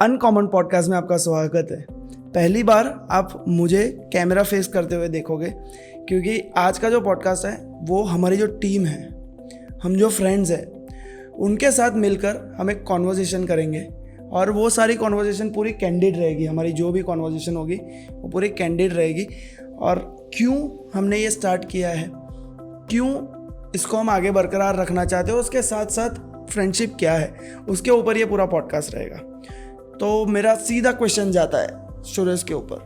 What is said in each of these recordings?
Uncommon podcast में आपका स्वागत है। पहली बार आप मुझे कैमरा फेस करते हुए देखोगे, क्योंकि आज का जो पॉडकास्ट है वो हमारी जो टीम है, हम जो फ्रेंड्स हैं उनके साथ मिलकर हम एक कॉन्वर्सेशन करेंगे और वो सारी कॉन्वर्सेशन पूरी कैंडिड रहेगी। हमारी जो भी कॉन्वर्सेशन होगी वो पूरी कैंडिड रहेगी। और क्यों हमने ये स्टार्ट किया है, क्यों इसको हम आगे बरकरार रखना चाहते हो, उसके साथ साथ फ्रेंडशिप क्या है, उसके ऊपर ये पूरा पॉडकास्ट रहेगा। तो मेरा सीधा क्वेश्चन जाता है सुरेश के ऊपर,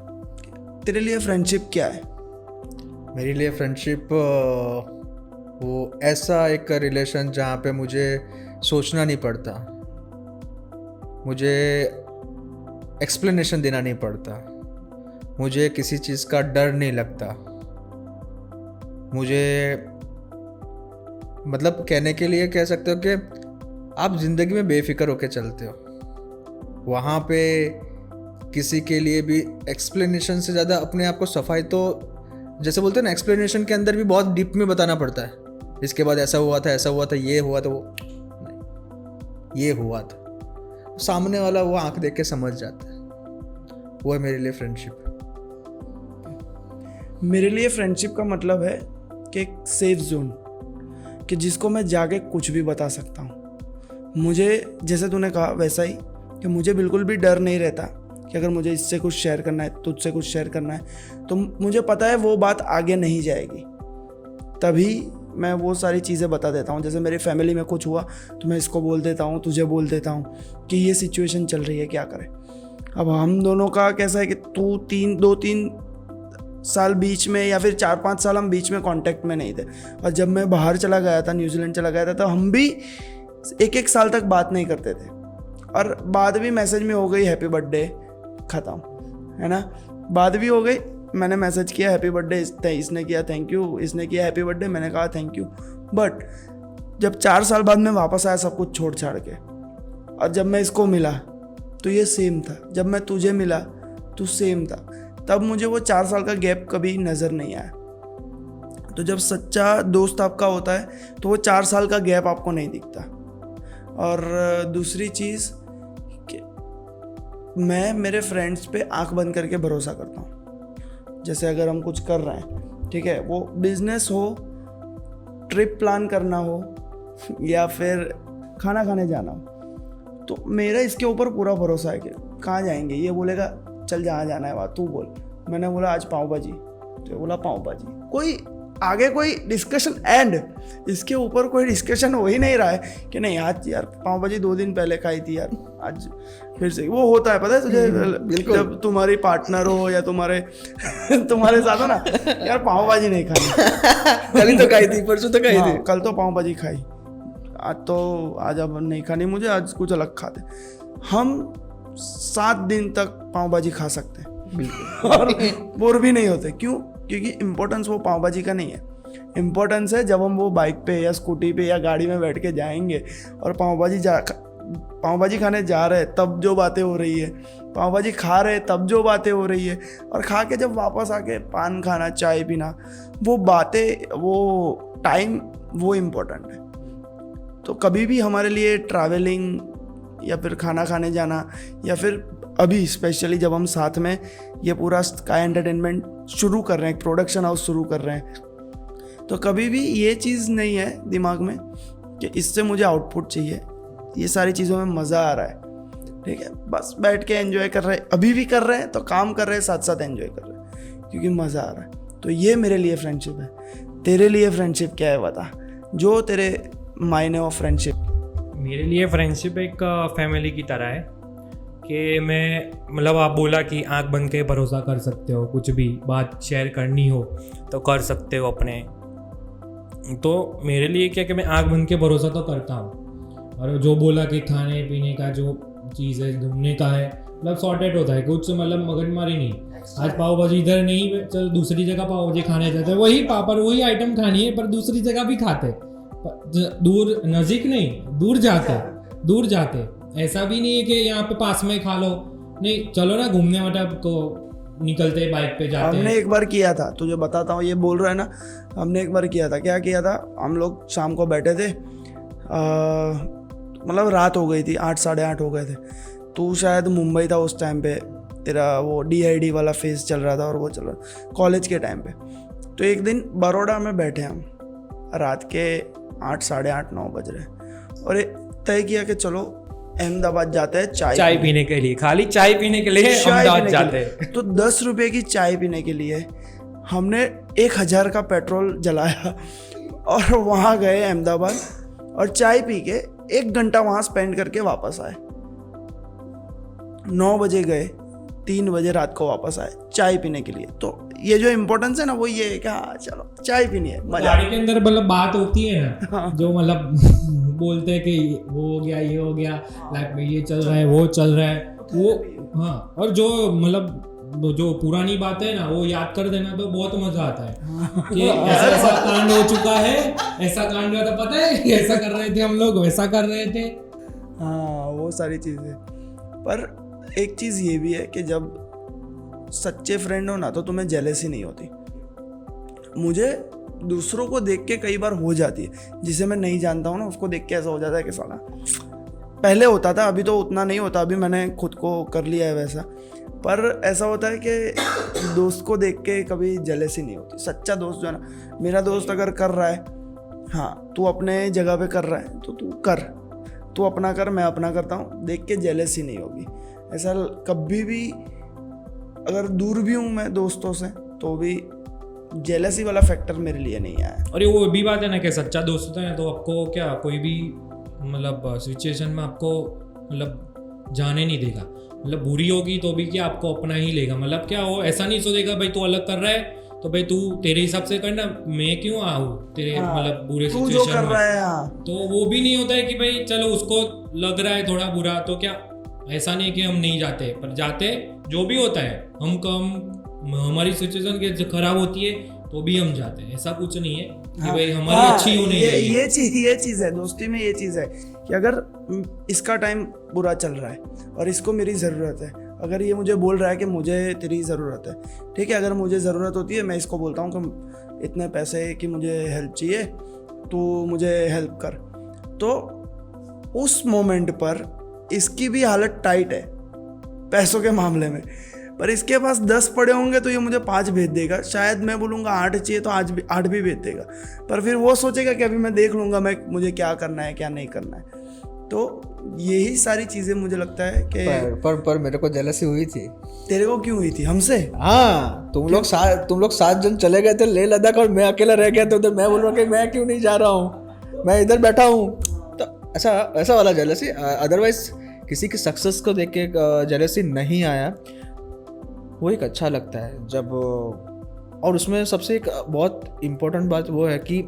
तेरे लिए फ्रेंडशिप क्या है? मेरे लिए फ्रेंडशिप वो ऐसा एक रिलेशन जहाँ पे मुझे सोचना नहीं पड़ता, मुझे एक्सप्लेनेशन देना नहीं पड़ता, मुझे किसी चीज़ का डर नहीं लगता। मुझे मतलब कहने के लिए कह सकते हो कि आप ज़िंदगी में बेफिक्र होकर चलते हो। वहाँ पे किसी के लिए भी एक्सप्लेनेशन से ज़्यादा अपने आप को सफाई, तो जैसे बोलते हैं ना, एक्सप्लेनेशन के अंदर भी बहुत डीप में बताना पड़ता है। इसके बाद ऐसा हुआ था, ऐसा हुआ था, ये हुआ था, वो नहीं, ये हुआ था। सामने वाला वो आंख देख के समझ जाता है। वो है मेरे लिए फ्रेंडशिप। मेरे लिए फ्रेंडशिप का मतलब है कि एक सेफ जोन, कि जिसको मैं जाके कुछ भी बता सकता हूँ। मुझे जैसे तूने कहा वैसा ही, कि मुझे बिल्कुल भी डर नहीं रहता कि अगर मुझे इससे कुछ शेयर करना है, तुझसे कुछ शेयर करना है, तो मुझे पता है वो बात आगे नहीं जाएगी। तभी मैं वो सारी चीज़ें बता देता हूँ। जैसे मेरी फैमिली में कुछ हुआ तो मैं इसको बोल देता हूँ, तुझे बोल देता हूँ कि ये सिचुएशन चल रही है, क्या करें। अब हम दोनों का कैसा है कि तू 2-3 साल बीच में, या फिर 4-5 साल हम बीच में कांटेक्ट में नहीं थे। और जब मैं बाहर चला गया था, न्यूजीलैंड चला गया था, तो हम भी 1-1 साल तक बात नहीं करते थे। और बात भी मैसेज में हो गई, हैप्पी बर्थडे, ख़त्म, है ना। बात भी हो गई, मैंने मैसेज किया हैप्पी बर्थडे, इसने किया थैंक यू, इसने किया हैप्पी बर्थडे, मैंने कहा थैंक यू। बट जब 4 साल बाद मैं वापस आया सब कुछ छोड़ छाड़ के, और जब मैं इसको मिला तो ये सेम था, जब मैं तुझे मिला तो सेम था। तब मुझे वो 4 साल का गैप कभी नज़र नहीं आया। तो जब सच्चा दोस्त आपका होता है तो वो 4 साल का गैप आपको नहीं दिखता। और दूसरी चीज़ कि मैं मेरे फ्रेंड्स पे आंख बंद करके भरोसा करता हूँ। जैसे अगर हम कुछ कर रहे हैं, ठीक है, वो बिजनेस हो, ट्रिप प्लान करना हो, या फिर खाना खाने जाना हो, तो मेरा इसके ऊपर पूरा भरोसा है कि कहाँ जाएंगे। ये बोलेगा चल जहाँ जाना है वहाँ तू बोल। मैंने बोला आज पाव भाजी, तो ये बोला पाव भाजी। कोई आगे कोई डिस्कशन एंड, इसके ऊपर कोई डिस्कशन हो ही नहीं रहा है कि नहीं आज यार पाव भाजी 2 दिन पहले खाई थी यार, आज फिर से वो होता है। पता है तुझे, जब तुम्हारी पार्टनर हो या तुम्हारे साथ हो ना, यार पाव भाजी नहीं खानी, कल ही तो खाई थी, परसों तो खाई थी, कल तो पाव भाजी खाई, आज अब नहीं खानी मुझे, आज कुछ अलग खाते। हम 7 दिन तक पाव भाजी खा सकते हैं बिल्कुल, और बोर भी नहीं होते। क्यों? क्योंकि इम्पोर्टेंस वो पाव भाजी का नहीं है। इम्पोर्टेंस है जब हम वो बाइक पे या स्कूटी पे या गाड़ी में बैठ के जाएंगे और पाव भाजी खाने जा रहे हैं तब जो बातें हो रही है, पाव भाजी खा रहे तब जो बातें हो रही है, और खा के जब वापस आके पान खाना, चाय पीना, वो बातें, वो टाइम, वो इम्पोर्टेंट है। तो कभी भी हमारे लिए ट्रैवलिंग या फिर खाना खाने जाना, या फिर अभी स्पेशली जब हम साथ में ये पूरा स्काई एंटरटेनमेंट शुरू कर रहे हैं, प्रोडक्शन हाउस शुरू कर रहे हैं, तो कभी भी ये चीज़ नहीं है दिमाग में कि इससे मुझे आउटपुट चाहिए। ये सारी चीज़ों में मज़ा आ रहा है, ठीक है, बस बैठ के एंजॉय कर रहे हैं। अभी भी कर रहे हैं तो काम कर रहे हैं, साथ साथ एंजॉय कर रहे हैं, क्योंकि मज़ा आ रहा है। तो ये मेरे लिए फ्रेंडशिप है। तेरे लिए फ्रेंडशिप क्या है बता, जो तेरे मायने ऑफ फ्रेंडशिप। मेरे लिए फ्रेंडशिप एक फैमिली की तरह है कि मैं, मतलब आप बोला कि आंख बंद के भरोसा कर सकते हो, कुछ भी बात शेयर करनी हो तो कर सकते हो अपने। तो मेरे लिए क्या कि मैं आंख बंद के भरोसा तो करता हूँ। और जो बोला कि खाने पीने का जो चीज़ है, घूमने का है, मतलब सॉर्टेड होता है, कुछ मतलब मगजमारी नहीं। आज पाव भाजी इधर नहीं, चल दूसरी जगह पाव भाजी खाने जाते हैं, वही पापड़ वही आइटम खानी है, पर दूसरी जगह भी खाते, दूर नज़दीक नहीं, दूर जाते। ऐसा भी नहीं है कि यहाँ पे पास में खा लो, नहीं चलो ना घूमने, मतलब को निकलते बाइक पे जाते। हमने एक बार किया था, तुझे बताता हूँ, ये बोल रहा है ना, हमने एक बार किया था। क्या किया था, हम लोग शाम को बैठे थे, मतलब रात हो गई थी, 8 साढ़े 8 हो गए थे। तू शायद मुंबई था उस टाइम पे, तेरा वो DID वाला फेज चल रहा था और वो चल रहा था कॉलेज के टाइम पे। तो एक दिन बड़ौदा में बैठे हम, रात के 8, साढ़े 8, 9 बज रहे, और तय किया कि चलो अहमदाबाद जाते हैं चाय पीने के लिए, खाली चाय पीने के लिए अहमदाबाद जाते हैं। तो 10 रुपये की चाय पीने के लिए हमने 1000 का पेट्रोल जलाया और वहाँ गए अहमदाबाद और चाय पी के 1 घंटा वहाँ स्पेंड करके वापस आए। 9 बजे गए, 3 बजे रात को वापस आए चाय पीने के लिए। तो ये जो इम्पोर्टेंस है ना वो ये है कि हाँ चलो चाय पीनी है, मजा। गाड़ी के अंदर मतलब बात होती है ना, जो मतलब बोलते हैं कि वो हो गया, ये हो गया, लाइफ में ये चल रहा है, वो चल रहा है, वो हाँ। और जो मतलब जो पुरानी बात है ना वो याद कर देना तो बहुत मजा आता है कि ऐसा ऐसा कांड हो चुका है, ऐसा कांड हुआ था, पता है ऐसा कर रहे थे हम लोग, वैसा कर रहे थे। हाँ वो सारी चीज़ें। पर एक चीज़ ये भी है कि जब सच्चे फ्रेंड हो ना तो तुम्हें जेलसी नहीं होती। मुझे दूसरों को देख के कई बार हो जाती है, जिसे मैं नहीं जानता हूँ ना उसको देख के ऐसा हो जाता है कि साला, पहले होता था, अभी तो उतना नहीं होता, अभी मैंने खुद को कर लिया है वैसा। पर ऐसा होता है कि दोस्त को देख के कभी जेलसी नहीं होती। सच्चा दोस्त जो है ना, मेरा दोस्त अगर कर रहा है, हाँ तू अपने जगह पे कर रहा है तो तू कर, तू अपना कर, मैं अपना करता हूँ, देख के जेलसी नहीं होगी। ऐसा कभी भी, अगर दूर भी हूँ मैं दोस्तों से तो भी जेलसी वाला फैक्टर मेरे लिए नहीं आया। और ये वो भी बात है ना कि सच्चा दोस्त होता है तो आपको क्या कोई भी मतलब सिचुएशन में आपको मतलब जाने नहीं देगा, मतलब बुरी होगी तो भी क्या आपको अपना ही लेगा। मतलब क्या वो ऐसा नहीं सोचेगा भाई तू अलग कर रहा है तो भाई तू तेरे हिसाब से करना, मैं क्यों आऊँ तेरे मतलब बुरे तू जो कर सिचुएशन रहा में। है, हाँ तो वो भी नहीं होता है कि भाई चलो उसको लग रहा है थोड़ा बुरा तो क्या, ऐसा नहीं कि हम नहीं जाते, पर जाते जो भी होता है हम कम, हमारी सिचुएशन के खराब होती है तो भी हम जाते हैं। ऐसा कुछ नहीं है कि भाई हमारी अच्छी होनी चाहिए। ये चीज़ है दोस्ती में, ये चीज़ है कि अगर इसका टाइम बुरा चल रहा है और इसको मेरी ज़रूरत है, अगर ये मुझे बोल रहा है कि मुझे तेरी ज़रूरत है, ठीक है, अगर मुझे ज़रूरत होती है मैं इसको बोलता हूँ कि इतने पैसे की मुझे हेल्प चाहिए, तो मुझे हेल्प कर, तो उस मोमेंट पर इसकी भी हालत टाइट है पैसों के मामले में, पर इसके पास 10 पड़े होंगे तो ये मुझे 5 भेज देगा। शायद मैं बोलूँगा 8 चाहिए तो आज भी 8 भी भेज देगा, पर फिर वो सोचेगा कि अभी मैं देख लूँगा मैं मुझे क्या करना है क्या नहीं करना है। तो यही सारी चीज़ें मुझे लगता है कि पर मेरे को जेलसी हुई थी। तेरे को क्यों हुई थी हमसे? हाँ, तुम लोग 7 जन चले गए थे लेह लद्दाख और मैं अकेला रह गया था उधर। मैं बोल रहा हूँ कि मैं क्यों नहीं जा रहा हूँ, मैं इधर बैठा हूँ। तो ऐसा वाला जेलसी। अदरवाइज किसी की सक्सेस को देख के जेलसी नहीं आया। वो एक अच्छा लगता है जब, और उसमें सबसे एक बहुत इम्पोर्टेंट बात वो है कि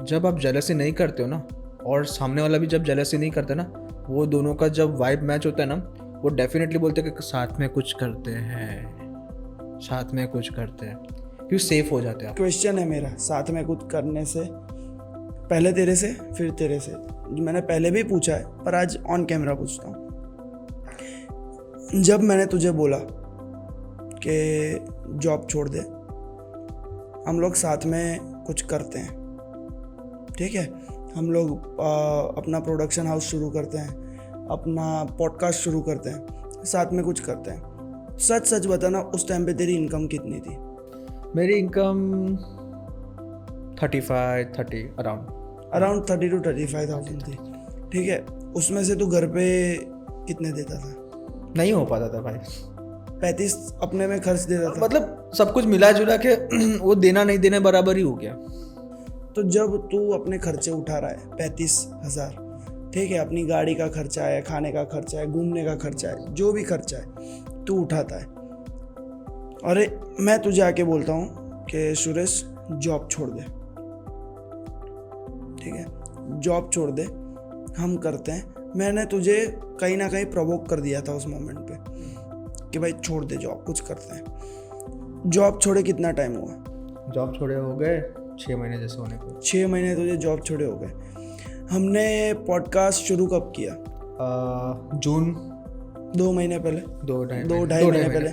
जब आप जेलसी नहीं करते हो ना, और सामने वाला भी जब जेलसी नहीं करते ना, वो दोनों का जब वाइब मैच होता है ना, वो डेफिनेटली बोलते हैं कि साथ में कुछ करते हैं, साथ में कुछ करते हैं, क्यों सेफ हो जाते हैं आप। क्वेश्चन है मेरा साथ में कुछ करने से पहले तेरे से फिर तेरे से, मैंने पहले भी पूछा है पर आज ऑन कैमरा पूछता हूँ। जब मैंने तुझे बोला कि जॉब छोड़ दे, हम लोग साथ में कुछ करते हैं, ठीक है, हम लोग अपना प्रोडक्शन हाउस शुरू करते हैं, अपना पॉडकास्ट शुरू करते हैं, साथ में कुछ करते हैं। सच सच बताना उस टाइम पे तेरी इनकम कितनी थी? मेरी इनकम 30 अराउंड 30 to 35,000 थी, ठीक है। उसमें से तू घर पे कितने देता था? नहीं हो पाता था भाई। 35 अपने में खर्च देता था, मतलब सब कुछ मिला जुला के वो देना नहीं देने बराबर ही हो गया। तो जब तू अपने खर्चे उठा रहा है 35,000, ठीक है, अपनी गाड़ी का खर्चा है, खाने का खर्चा है, घूमने का खर्चा है, जो भी खर्चा है तू उठाता है, अरे मैं तुझे आके बोलता हूँ कि सुरेश जॉब छोड़ दे, ठीक है, जॉब छोड़ दे, हम करते हैं। मैंने तुझे कहीं ना कहीं प्रोवोक कर दिया था उस मोमेंट पे कि भाई छोड़ दे जॉब, कुछ करते हैं। जॉब छोड़े कितना टाइम हुआ? जॉब छोड़े हो गए 6 महीने जैसे होने को। 6 महीने तुझे जॉब छोड़े हो गए। हमने पॉडकास्ट शुरू कब किया? जून 2 महीने पहले, 2-2.5 महीने पहले।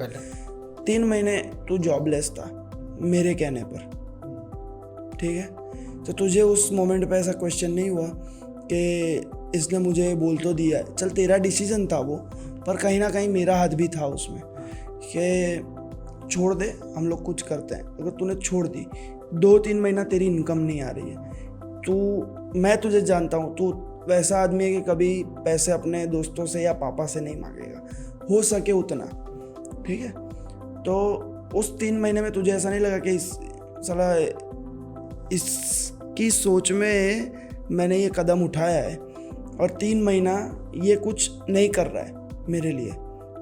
3 महीने तू जॉबलेस था मेरे कहने पर, ठीक है। तो तुझे उस मोमेंट पे ऐसा क्वेश्चन नहीं हुआ कि इसने मुझे बोल तो दिया है, चल तेरा डिसीजन था वो, पर कहीं ना कहीं मेरा हाथ भी था उसमें कि छोड़ दे, हम लोग कुछ करते हैं। अगर तूने छोड़ दी, 2-3 महीना तेरी इनकम नहीं आ रही है, मैं तुझे जानता हूँ, तू वैसा आदमी है कि कभी पैसे अपने दोस्तों से या पापा से नहीं मांगेगा, हो सके उतना, ठीक है। तो उस 3 महीने में तुझे ऐसा नहीं लगा कि साला इसकी सोच में मैंने ये कदम उठाया है और 3 महीना ये कुछ नहीं कर रहा है मेरे लिए,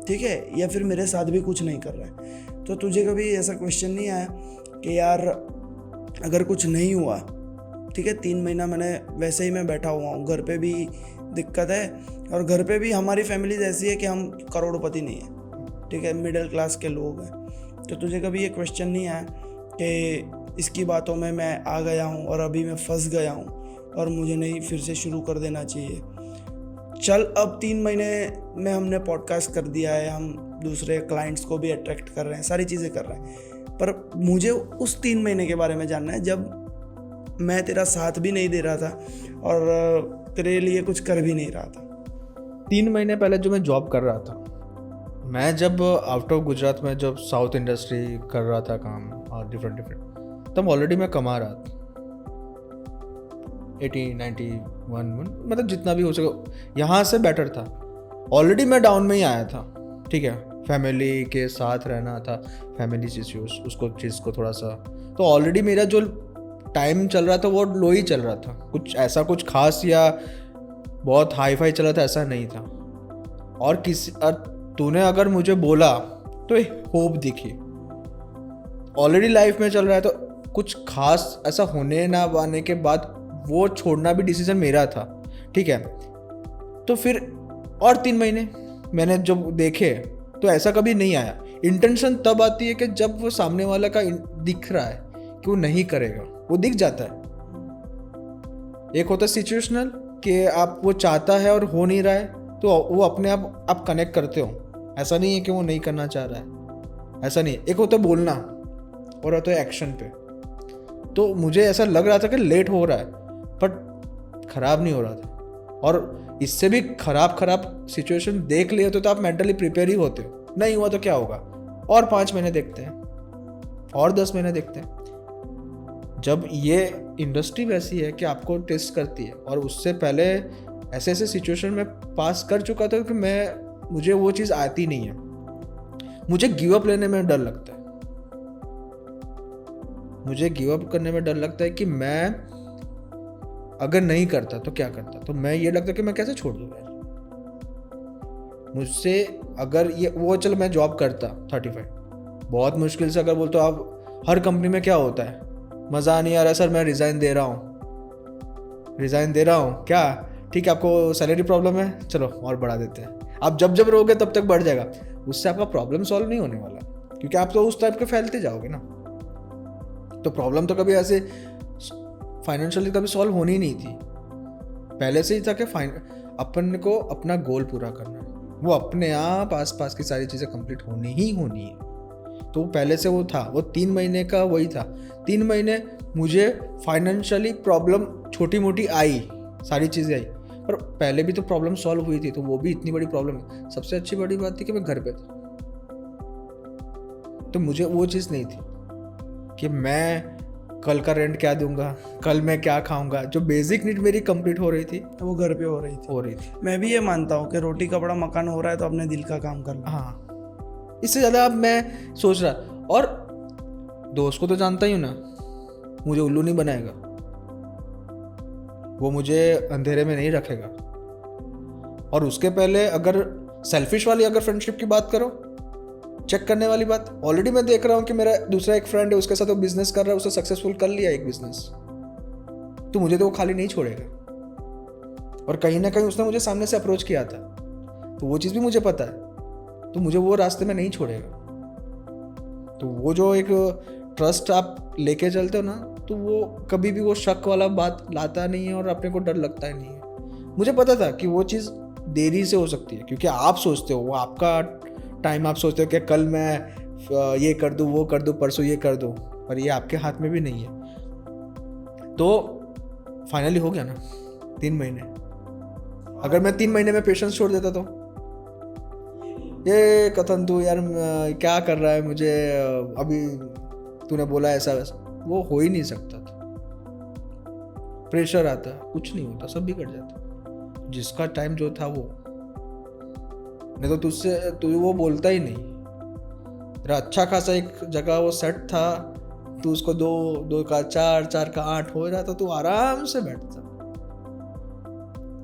ठीक है, या फिर मेरे साथ भी कुछ नहीं कर रहा है, तो तुझे कभी ऐसा क्वेश्चन नहीं आया कि यार अगर कुछ नहीं हुआ, ठीक है, 3 महीना मैंने वैसे ही मैं बैठा हुआ हूँ, घर पे भी दिक्कत है और घर पे भी हमारी फैमिली ऐसी है कि हम करोड़पति नहीं है, ठीक है, मिडिल क्लास के लोग हैं। तो तुझे कभी ये क्वेश्चन नहीं आया कि इसकी बातों में मैं आ गया हूँ और अभी मैं फंस गया हूँ और मुझे नहीं फिर से शुरू कर देना चाहिए? चल अब 3 महीने में हमने पॉडकास्ट कर दिया है, हम दूसरे क्लाइंट्स को भी अट्रैक्ट कर रहे हैं, सारी चीज़ें कर रहे हैं, पर मुझे उस 3 महीने के बारे में जानना है जब मैं तेरा साथ भी नहीं दे रहा था और तेरे लिए कुछ कर भी नहीं रहा था। 3 महीने पहले जो मैं जॉब कर रहा था, मैं जब आउट ऑफ गुजरात में जब साउथ इंडस्ट्री कर रहा था काम और डिफरेंट तब ऑलरेडी मैं कमा रहा था 80-91, मतलब जितना भी हो सके यहाँ से बेटर था। ऑलरेडी मैं डाउन में ही आया था, ठीक है, फैमिली के साथ रहना था, फैमिली इश्यूज उसको चीज़ को थोड़ा सा, तो ऑलरेडी मेरा जो टाइम चल रहा था वो लो ही चल रहा था, कुछ ऐसा कुछ खास या बहुत हाई फाई चल रहा था ऐसा नहीं था। और तूने अगर मुझे बोला तो होप दिखी, ऑलरेडी लाइफ में चल रहा है, तो कुछ खास ऐसा होने ना आने के बाद वो छोड़ना भी डिसीजन मेरा था, ठीक है। तो फिर और 3 महीने मैंने जब देखे तो ऐसा कभी नहीं आया। इंटेंशन तब आती है कि जब वो सामने वाला का दिख रहा है कि वो नहीं करेगा, वो दिख जाता है। एक होता है सिचुएशनल कि आप वो चाहता है और हो नहीं रहा है, तो वो अपने आप कनेक्ट करते हो, ऐसा नहीं है कि वो नहीं करना चाह रहा है, ऐसा नहीं है। एक होता है बोलना और होता है एक्शन पे। तो मुझे ऐसा लग रहा था कि लेट हो रहा है, बट खराब नहीं हो रहा था। और इससे भी खराब सिचुएशन देख लिए तो आप मेंटली प्रिपेयर ही होते हो, नहीं हुआ तो क्या होगा, और 5 महीने देखते हैं और 10 महीने देखते हैं। जब ये इंडस्ट्री वैसी है कि आपको टेस्ट करती है, और उससे पहले ऐसे सिचुएशन में पास कर चुका था कि मुझे वो चीज़ आती नहीं है। मुझे गिव अप लेने में डर लगता है, मुझे गिव अप करने में डर लगता है कि मैं अगर नहीं करता तो क्या करता, तो मैं ये लगता है कि मैं कैसे छोड़ दूँ यार। मुझसे अगर ये वो चल मैं जॉब करता 35, बहुत मुश्किल से अगर बोलते आप हर कंपनी में क्या होता है, मज़ा नहीं आ रहा सर मैं रिज़ाइन दे रहा हूँ, क्या ठीक है आपको सैलरी प्रॉब्लम है, चलो और बढ़ा देते हैं। आप जब रहोगे तब तक बढ़ जाएगा, उससे आपका प्रॉब्लम सॉल्व नहीं होने वाला, क्योंकि आप तो उस टाइप के फैलते जाओगे ना। तो प्रॉब्लम तो कभी ऐसे फाइनेंशियली कभी सॉल्व होनी नहीं थी, पहले से ही था कि अपन को अपना गोल पूरा करना है, वो अपने आप आसपास की सारी चीज़ें कंप्लीट होनी है। तो पहले से वो था, वो 3 महीने का वही था। 3 महीने मुझे फाइनेंशियली प्रॉब्लम छोटी मोटी आई, सारी चीज़ें आई, पर पहले भी तो प्रॉब्लम सॉल्व हुई थी, तो वो भी इतनी बड़ी प्रॉब्लम है। सबसे अच्छी बड़ी बात थी कि मैं घर पे था, तो मुझे वो चीज़ नहीं थी कि मैं कल का रेंट क्या दूंगा, कल मैं क्या खाऊंगा। जो बेसिक नीड मेरी कंप्लीट हो रही थी वो घर पे हो रही थी। मैं भी ये मानता हूँ कि रोटी कपड़ा मकान हो रहा है तो अपने दिल का काम करना। हाँ, इससे ज़्यादा अब मैं सोच रहा, और दोस्त को तो जानता ही हूँ ना, मुझे उल्लू नहीं बनाएगा, वो मुझे अंधेरे में नहीं रखेगा। और उसके पहले अगर सेल्फिश वाली अगर फ्रेंडशिप की बात करो, चेक करने वाली बात, ऑलरेडी मैं देख रहा हूँ कि मेरा दूसरा एक फ्रेंड है, उसके साथ वो बिजनेस कर रहा है, उसने सक्सेसफुल कर लिया एक बिजनेस, तो मुझे तो वो खाली नहीं छोड़ेगा। और कहीं ना कहीं उसने मुझे सामने से अप्रोच किया था, तो वो चीज़ भी मुझे पता है, तो मुझे वो रास्ते में नहीं छोड़ेगा। तो वो जो एक ट्रस्ट आप लेके चलते हो ना, तो वो कभी भी वो शक वाला बात लाता नहीं है और अपने को डर लगता ही नहीं है। मुझे पता था कि वो चीज़ देरी से हो सकती है, क्योंकि आप सोचते हो, वो आपका टाइम आप सोचते हो कि कल मैं ये कर दूँ, वो कर दूँ, परसों ये कर दूँ, पर ये आपके हाथ में भी नहीं है। तो फाइनली हो गया ना 3 महीने। अगर मैं 3 महीने में पेशेंस छोड़ देता तो ये कथन तू यार क्या कर रहा है, मुझे अभी तूने बोला ऐसा वैसा, वो हो ही नहीं सकता था। प्रेशर आता, कुछ नहीं होता, सब बिगड़ जाता। जिसका टाइम जो था वो, नहीं तो तुझसे तू वो बोलता ही नहीं। तेरा अच्छा खासा एक जगह वो सेट था, तू उसको 2 का 4, 4 का 8 हो रहा था, तू आराम से बैठता।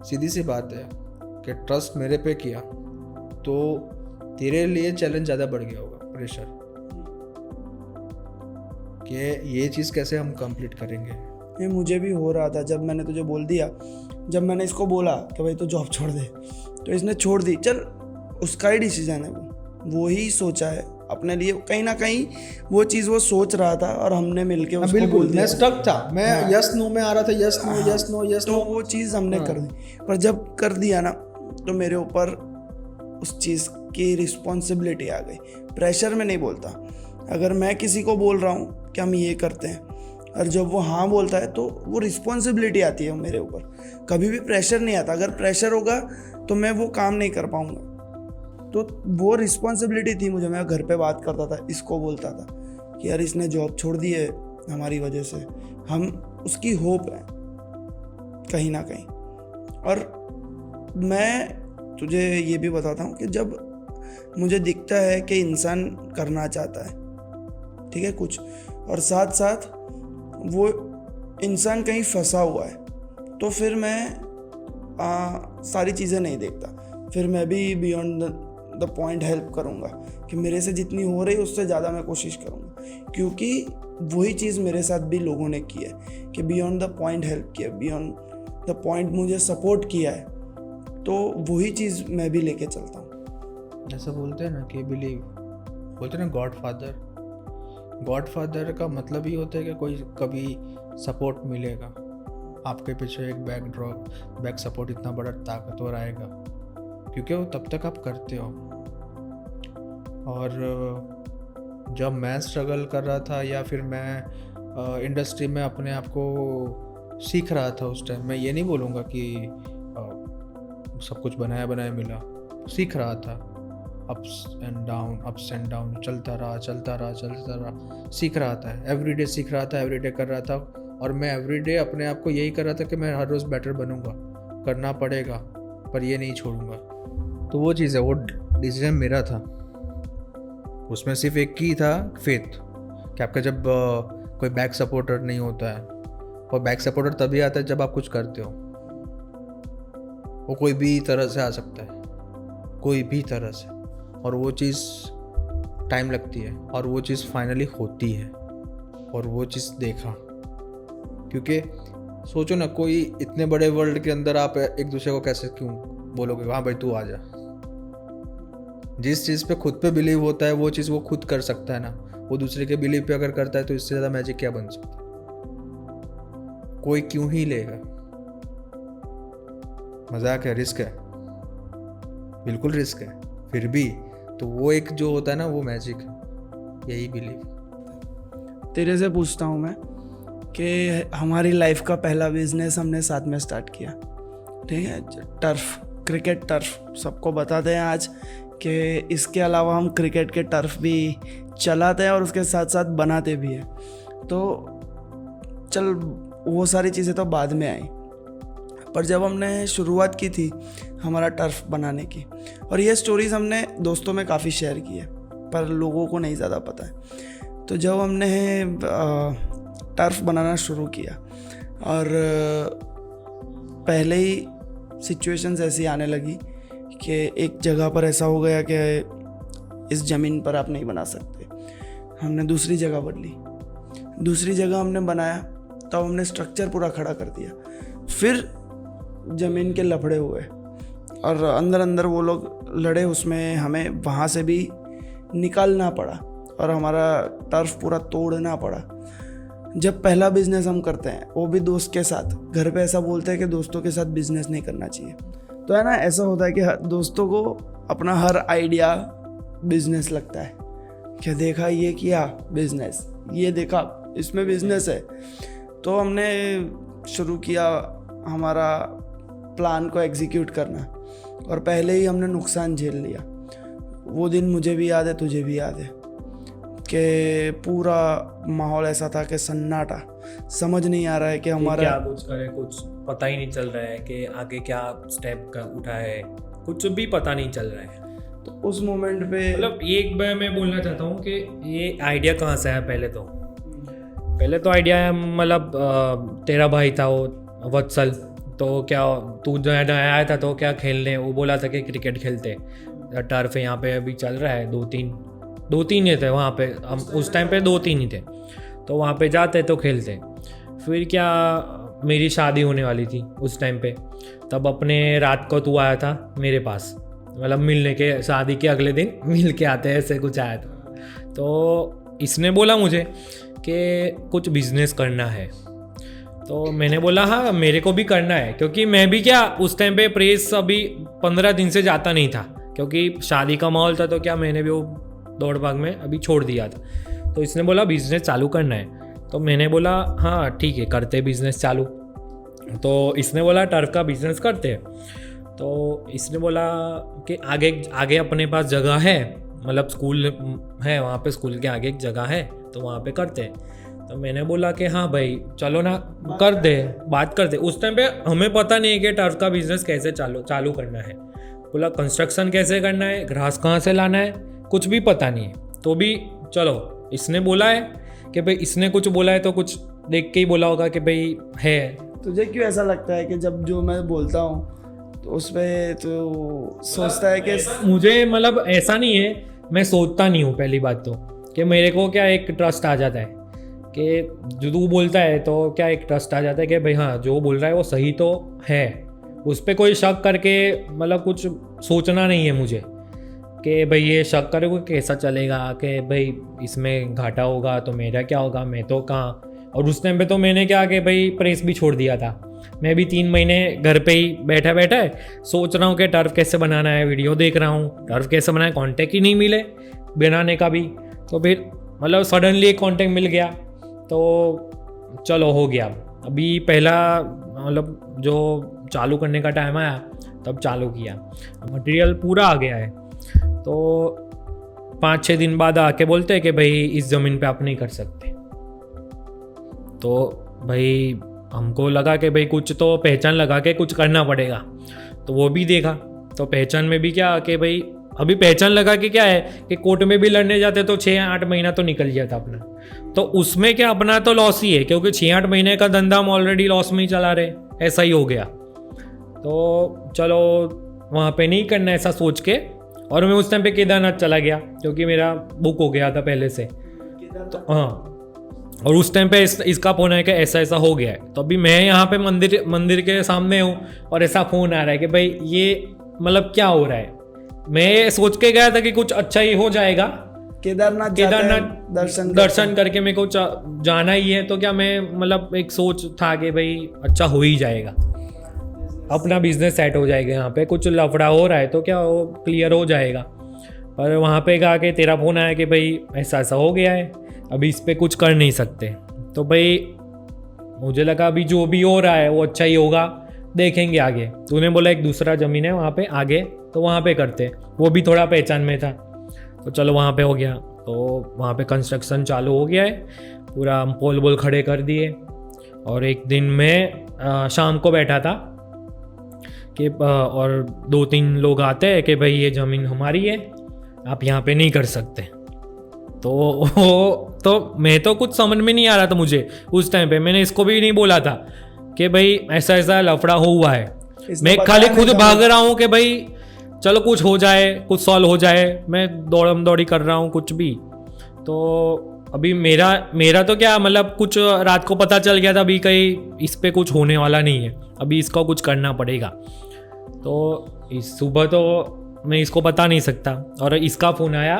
सीधी सी बात है कि ट्रस्ट मेरे पे किया तो तेरे लिए चैलेंज ज़्यादा बढ़ गया होगा, प्रेशर कि ये चीज़ कैसे हम कंप्लीट करेंगे। ये मुझे भी हो रहा था जब मैंने तुझे बोल दिया, जब मैंने इसको बोला कि भाई तो जॉब छोड़ दे, तो इसने छोड़ दी। चल, उसका ही डिसीजन है, वो ही सोचा है अपने लिए। कहीं ना कहीं वो चीज़ वो सोच रहा था और हमने मिलके उसको बोल बिल्कुल दिया। मैं स्टक था, मैं यस नो में आ रहा था, yes no yes no yes तो नो। वो चीज़ हमने कर दी, पर जब कर दिया ना तो मेरे ऊपर उस चीज़ की रिस्पॉन्सिबिलिटी आ गई। प्रेशर में नहीं बोलता, अगर मैं किसी को बोल रहा हूँ कि हम ये करते हैं और जब वो हाँ बोलता है तो वो रिस्पॉन्सिबिलिटी आती है मेरे ऊपर। कभी भी प्रेशर नहीं आता। अगर प्रेशर होगा तो मैं वो काम नहीं कर पाऊँगा। तो वो रिस्पॉन्सिबिलिटी थी मुझे। मैं घर पे बात करता था, इसको बोलता था कि यार इसने जॉब छोड़ दी है हमारी वजह से, हम उसकी होप है कहीं ना कहीं। और मैं तुझे ये भी बताता हूँ कि जब मुझे दिखता है कि इंसान करना चाहता है, ठीक है, कुछ, और साथ साथ वो इंसान कहीं फंसा हुआ है, तो फिर मैं सारी चीज़ें नहीं देखता। फिर मैं भी बियॉन्ड द पॉइंट हेल्प करूँगा कि मेरे से जितनी हो रही उससे ज़्यादा मैं कोशिश करूँगा। क्योंकि वही चीज़ मेरे साथ भी लोगों ने की है कि बियॉन्ड द पॉइंट हेल्प किया, बियॉन्ड द पॉइंट मुझे सपोर्ट किया है, तो वही चीज़ मैं भी लेके चलता हूँ। ऐसा बोलते हैं ना कि बिलीव, बोलते हैं ना गॉड फादर का मतलब ही होता है कि कोई कभी सपोर्ट मिलेगा आपके पीछे, एक बैक सपोर्ट इतना बड़ा ताकतवर आएगा, क्योंकि वो तब तक आप करते हो। और जब मैं स्ट्रगल कर रहा था या फिर मैं इंडस्ट्री में अपने आप को सीख रहा था उस टाइम, मैं ये नहीं बोलूँगा कि सब कुछ बनाया मिला, सीख रहा था। अप्स एंड डाउन चलता रहा, सीख रहा था, एवरीडे सीख रहा था, एवरीडे कर रहा था। और मैं एवरीडे अपने आप को यही कर रहा था कि मैं हर रोज़ बेटर बनूंगा, करना पड़ेगा, पर ये नहीं छोड़ूंगा। तो वो चीज़ है, वो डिसीजन मेरा था। उसमें सिर्फ एक ही था, फेथ, कि आपका जब कोई बैक सपोर्टर नहीं होता है, और बैक सपोर्टर तभी आता है जब आप कुछ करते हो। वो कोई भी तरह से आ सकता है, कोई भी तरह से, और वो चीज़ टाइम लगती है, और वो चीज़ फाइनली होती है। और वो चीज़ देखा, क्योंकि सोचो ना, कोई इतने बड़े वर्ल्ड के अंदर आप एक दूसरे को कैसे क्यों बोलोगे हाँ भाई तू आ जा। जिस चीज़ पे खुद पे बिलीव होता है वो चीज़ वो खुद कर सकता है ना, वो दूसरे के बिलीव पे अगर करता है तो इससे ज़्यादा मैजिक क्या बन सकता है। कोई क्यों ही लेगा। मजाक है, रिस्क है, बिल्कुल रिस्क है, फिर भी तो वो एक जो होता है ना वो मैजिक है, यही बिलीव। तेरे से पूछता हूँ मैं कि हमारी लाइफ का पहला बिजनेस हमने साथ में स्टार्ट किया, ठीक है, टर्फ, क्रिकेट टर्फ। सबको बताते हैं आज कि इसके अलावा हम क्रिकेट के टर्फ भी चलाते हैं और उसके साथ साथ बनाते भी हैं। तो चल वो सारी चीज़ें तो बाद में आई, पर जब हमने शुरुआत की थी हमारा टर्फ बनाने की, और ये स्टोरीज़ हमने दोस्तों में काफ़ी शेयर की है पर लोगों को नहीं ज़्यादा पता है। तो जब हमने टर्फ बनाना शुरू किया और पहले ही सिचुएशंस ऐसी आने लगी कि एक जगह पर ऐसा हो गया कि इस ज़मीन पर आप नहीं बना सकते। हमने दूसरी जगह बदली, दूसरी जगह हमने बनाया, तब हमने स्ट्रक्चर पूरा खड़ा कर दिया। फिर ज़मीन के लफड़े हुए और अंदर अंदर वो लोग लड़े, उसमें हमें वहाँ से भी निकालना पड़ा और हमारा टर्फ पूरा तोड़ना पड़ा। जब पहला बिजनेस हम करते हैं वो भी दोस्त के साथ, घर पे ऐसा बोलते हैं कि दोस्तों के साथ बिजनेस नहीं करना चाहिए, तो है ना, ऐसा होता है कि दोस्तों को अपना हर आइडिया बिजनेस लगता है कि देखा ये किया बिजनेस, ये देखा इसमें बिजनेस है। तो हमने शुरू किया हमारा प्लान को एग्जीक्यूट करना और पहले ही हमने नुकसान झेल लिया। वो दिन मुझे भी याद है, तुझे भी याद है कि पूरा माहौल ऐसा था कि सन्नाटा, समझ नहीं आ रहा है कि हमारा क्या कुछ करे, कुछ पता ही नहीं चल रहा है कि आगे क्या स्टेप का उठा है, कुछ भी पता नहीं चल रहा है। तो उस मोमेंट पे मतलब एक बार मैं बोलना चाहता हूँ कि ये आइडिया कहाँ से आया। पहले तो आइडिया मतलब तेरा भाई था वो वत्सल, तो क्या तू जो आया था तो क्या खेलने, वो बोला था कि क्रिकेट खेलते, टर्फ यहाँ पे अभी चल रहा है, दो तीन ही थे वहाँ पे, हम उस टाइम पे 2-3 ही थे, तो वहाँ पे जाते तो खेलते। फिर क्या मेरी शादी होने वाली थी उस टाइम पे, तब अपने रात को तू आया था मेरे पास, मतलब मिलने के, शादी के अगले दिन मिल के आते ऐसे कुछ आया था। तो इसने बोला मुझे कि कुछ बिजनेस करना है, तो मैंने बोला हाँ मेरे को भी करना है, क्योंकि मैं भी क्या उस टाइम पे प्रेस अभी 15 दिन से जाता नहीं था, क्योंकि शादी का माहौल था, तो क्या मैंने भी वो दौड़ भाग में अभी छोड़ दिया था। तो इसने बोला बिजनेस चालू करना है, तो मैंने बोला हाँ ठीक है करते बिजनेस चालू। तो इसने बोला टर्फ का बिजनेस करते हैं। तो इसने बोला कि आगे अपने पास जगह है, मतलब स्कूल है वहाँ पे, स्कूल के आगे एक जगह है, तो वहाँ पे करते हैं। तो मैंने बोला कि हाँ भाई चलो ना कर दे, बात करते। उस टाइम पे हमें पता नहीं है कि टर्फ का बिजनेस कैसे चालू करना है, बोला कंस्ट्रक्शन कैसे करना है, ग्रास कहाँ से लाना है, कुछ भी पता नहीं है। तो भी चलो इसने बोला है कि भाई, इसने कुछ बोला है तो कुछ देख के ही बोला होगा कि भाई है। तुझे क्यों ऐसा लगता है कि जब जो मैं बोलता हूँ तो उस पर तो सोचता है कि मुझे मतलब ऐसा नहीं है, मैं सोचता नहीं हूँ पहली बात तो, कि मेरे को क्या एक ट्रस्ट आ जाता है कि जो तू बोलता है तो क्या एक ट्रस्ट आ जाता है कि भाई हाँ जो बोल रहा है वो सही तो है, उस पर कोई शक करके मतलब कुछ सोचना नहीं है मुझे कि भाई ये शक करे को कैसा चलेगा, कि भाई इसमें घाटा होगा तो मेरा क्या होगा, मैं तो कहाँ। और उस टाइम पे तो मैंने क्या कि भाई प्रेस भी छोड़ दिया था, मैं भी 3 महीने घर पे ही बैठा सोच रहा हूँ कि टर्फ कैसे बनाना है, वीडियो देख रहा हूँ टर्फ कैसे बनाना है, कॉन्टेक्ट ही नहीं मिले बनाने का भी। तो फिर मतलब सडनली एक कॉन्टेक्ट मिल गया, तो चलो हो गया। अभी पहला मतलब जो चालू करने का टाइम आया तब चालू किया, मटेरियल पूरा आ गया है। तो 5-6 दिन बाद आके बोलते हैं कि भाई इस ज़मीन पे आप नहीं कर सकते। तो भाई हमको लगा कि भाई कुछ तो पहचान लगा के कुछ करना पड़ेगा, तो वो भी देखा। तो पहचान में भी क्या कि भाई अभी पहचान लगा कि क्या है कि कोर्ट में भी लड़ने जाते तो 6-8 महीना तो निकल जाता अपना, तो उसमें क्या अपना तो लॉस ही है, क्योंकि 6-8 महीने का धंधा हम ऑलरेडी लॉस में ही चला रहे, ऐसा ही हो गया। तो चलो वहाँ पे नहीं करना ऐसा सोच के, और मैं उस टाइम पे केदारनाथ चला गया क्योंकि मेरा बुक हो गया था पहले से। तो हाँ, और उस टाइम पे इसका फ़ोन है कि ऐसा ऐसा हो गया है। तो अभी मैं यहाँ पे मंदिर के सामने हूँ और ऐसा फ़ोन आ रहा है कि भाई ये मतलब क्या हो रहा है। मैं सोच के गया था कि कुछ अच्छा ही हो जाएगा, केदारनाथ दर्शन करके मेरे को जाना ही है, तो क्या मैं मतलब एक सोच था कि भाई अच्छा हो ही जाएगा, अपना बिजनेस सेट हो जाएगा, यहाँ पे कुछ लफड़ा हो रहा है तो क्या वो क्लियर हो जाएगा। पर वहाँ पे कहा कि तेरा फ़ोन आया कि भाई ऐसा ऐसा हो गया है, अभी इस पर कुछ कर नहीं सकते। तो भाई मुझे लगा अभी जो भी हो रहा है वो अच्छा ही होगा, देखेंगे आगे। तूने बोला एक दूसरा ज़मीन है वहाँ पे आगे, तो वहाँ पे करते, वो भी थोड़ा पहचान में था, तो चलो वहाँ पे हो गया। तो वहाँ पे कंस्ट्रक्शन चालू हो गया है, पूरा पोल बोल खड़े कर दिए। और एक दिन मैं शाम को बैठा था कि और 2-3 लोग आते हैं कि भाई ये ज़मीन हमारी है, आप यहाँ पे नहीं कर सकते। तो मैं तो कुछ समझ में नहीं आ रहा था मुझे उस टाइम पे, मैंने इसको भी नहीं बोला था कि भाई ऐसा ऐसा लफड़ा हुआ है, मैं खाली खुद भाग रहा हूँ कि भाई चलो कुछ हो जाए, कुछ सॉल्व हो जाए, मैं दौड़म दौड़ी कर रहा हूँ कुछ भी। तो अभी मेरा तो क्या मतलब कुछ रात को पता चल गया था अभी कहीं इस पे कुछ होने वाला नहीं है, अभी इसका कुछ करना पड़ेगा। तो इस सुबह तो मैं इसको बता नहीं सकता, और इसका फ़ोन आया।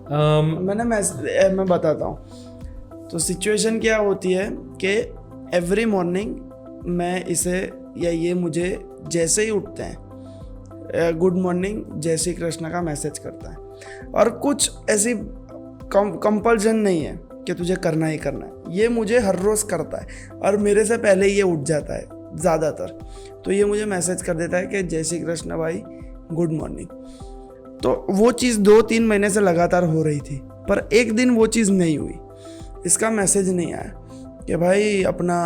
मैं बताता हूँ। तो सिचुएशन क्या होती है कि एवरी मॉर्निंग मैं इसे या ये मुझे जैसे ही उठते हैं गुड मॉर्निंग जय श्री कृष्ण का मैसेज करता है, और कुछ ऐसी कंपल्सन नहीं है कि तुझे करना ही करना है, ये मुझे हर रोज़ करता है और मेरे से पहले ये उठ जाता है ज़्यादातर। तो ये मुझे मैसेज कर देता है कि जय श्री कृष्ण भाई गुड मॉर्निंग। तो वो चीज़ 2-3 महीने से लगातार हो रही थी, पर एक दिन वो चीज़ नहीं हुई, इसका मैसेज नहीं आया कि भाई अपना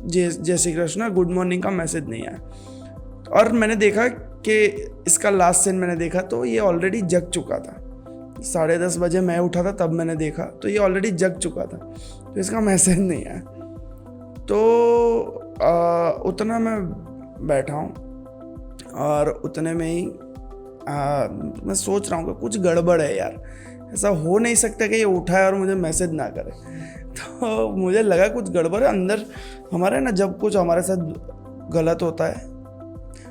जय श्री कृष्णा गुड मॉर्निंग का मैसेज नहीं आया। और मैंने देखा कि इसका लास्ट सीन मैंने देखा तो ये ऑलरेडी जग चुका था, 10:30 बजे मैं उठा था तब मैंने देखा तो ये ऑलरेडी जग चुका था, तो इसका मैसेज नहीं आया। तो उतना मैं बैठा हूँ और उतने में ही मैं सोच रहा हूँ कि कुछ गड़बड़ है यार, ऐसा हो नहीं सकता कि ये उठाए और मुझे मैसेज ना करे। तो मुझे लगा कुछ गड़बड़ है अंदर हमारे ना, जब कुछ हमारे साथ गलत होता है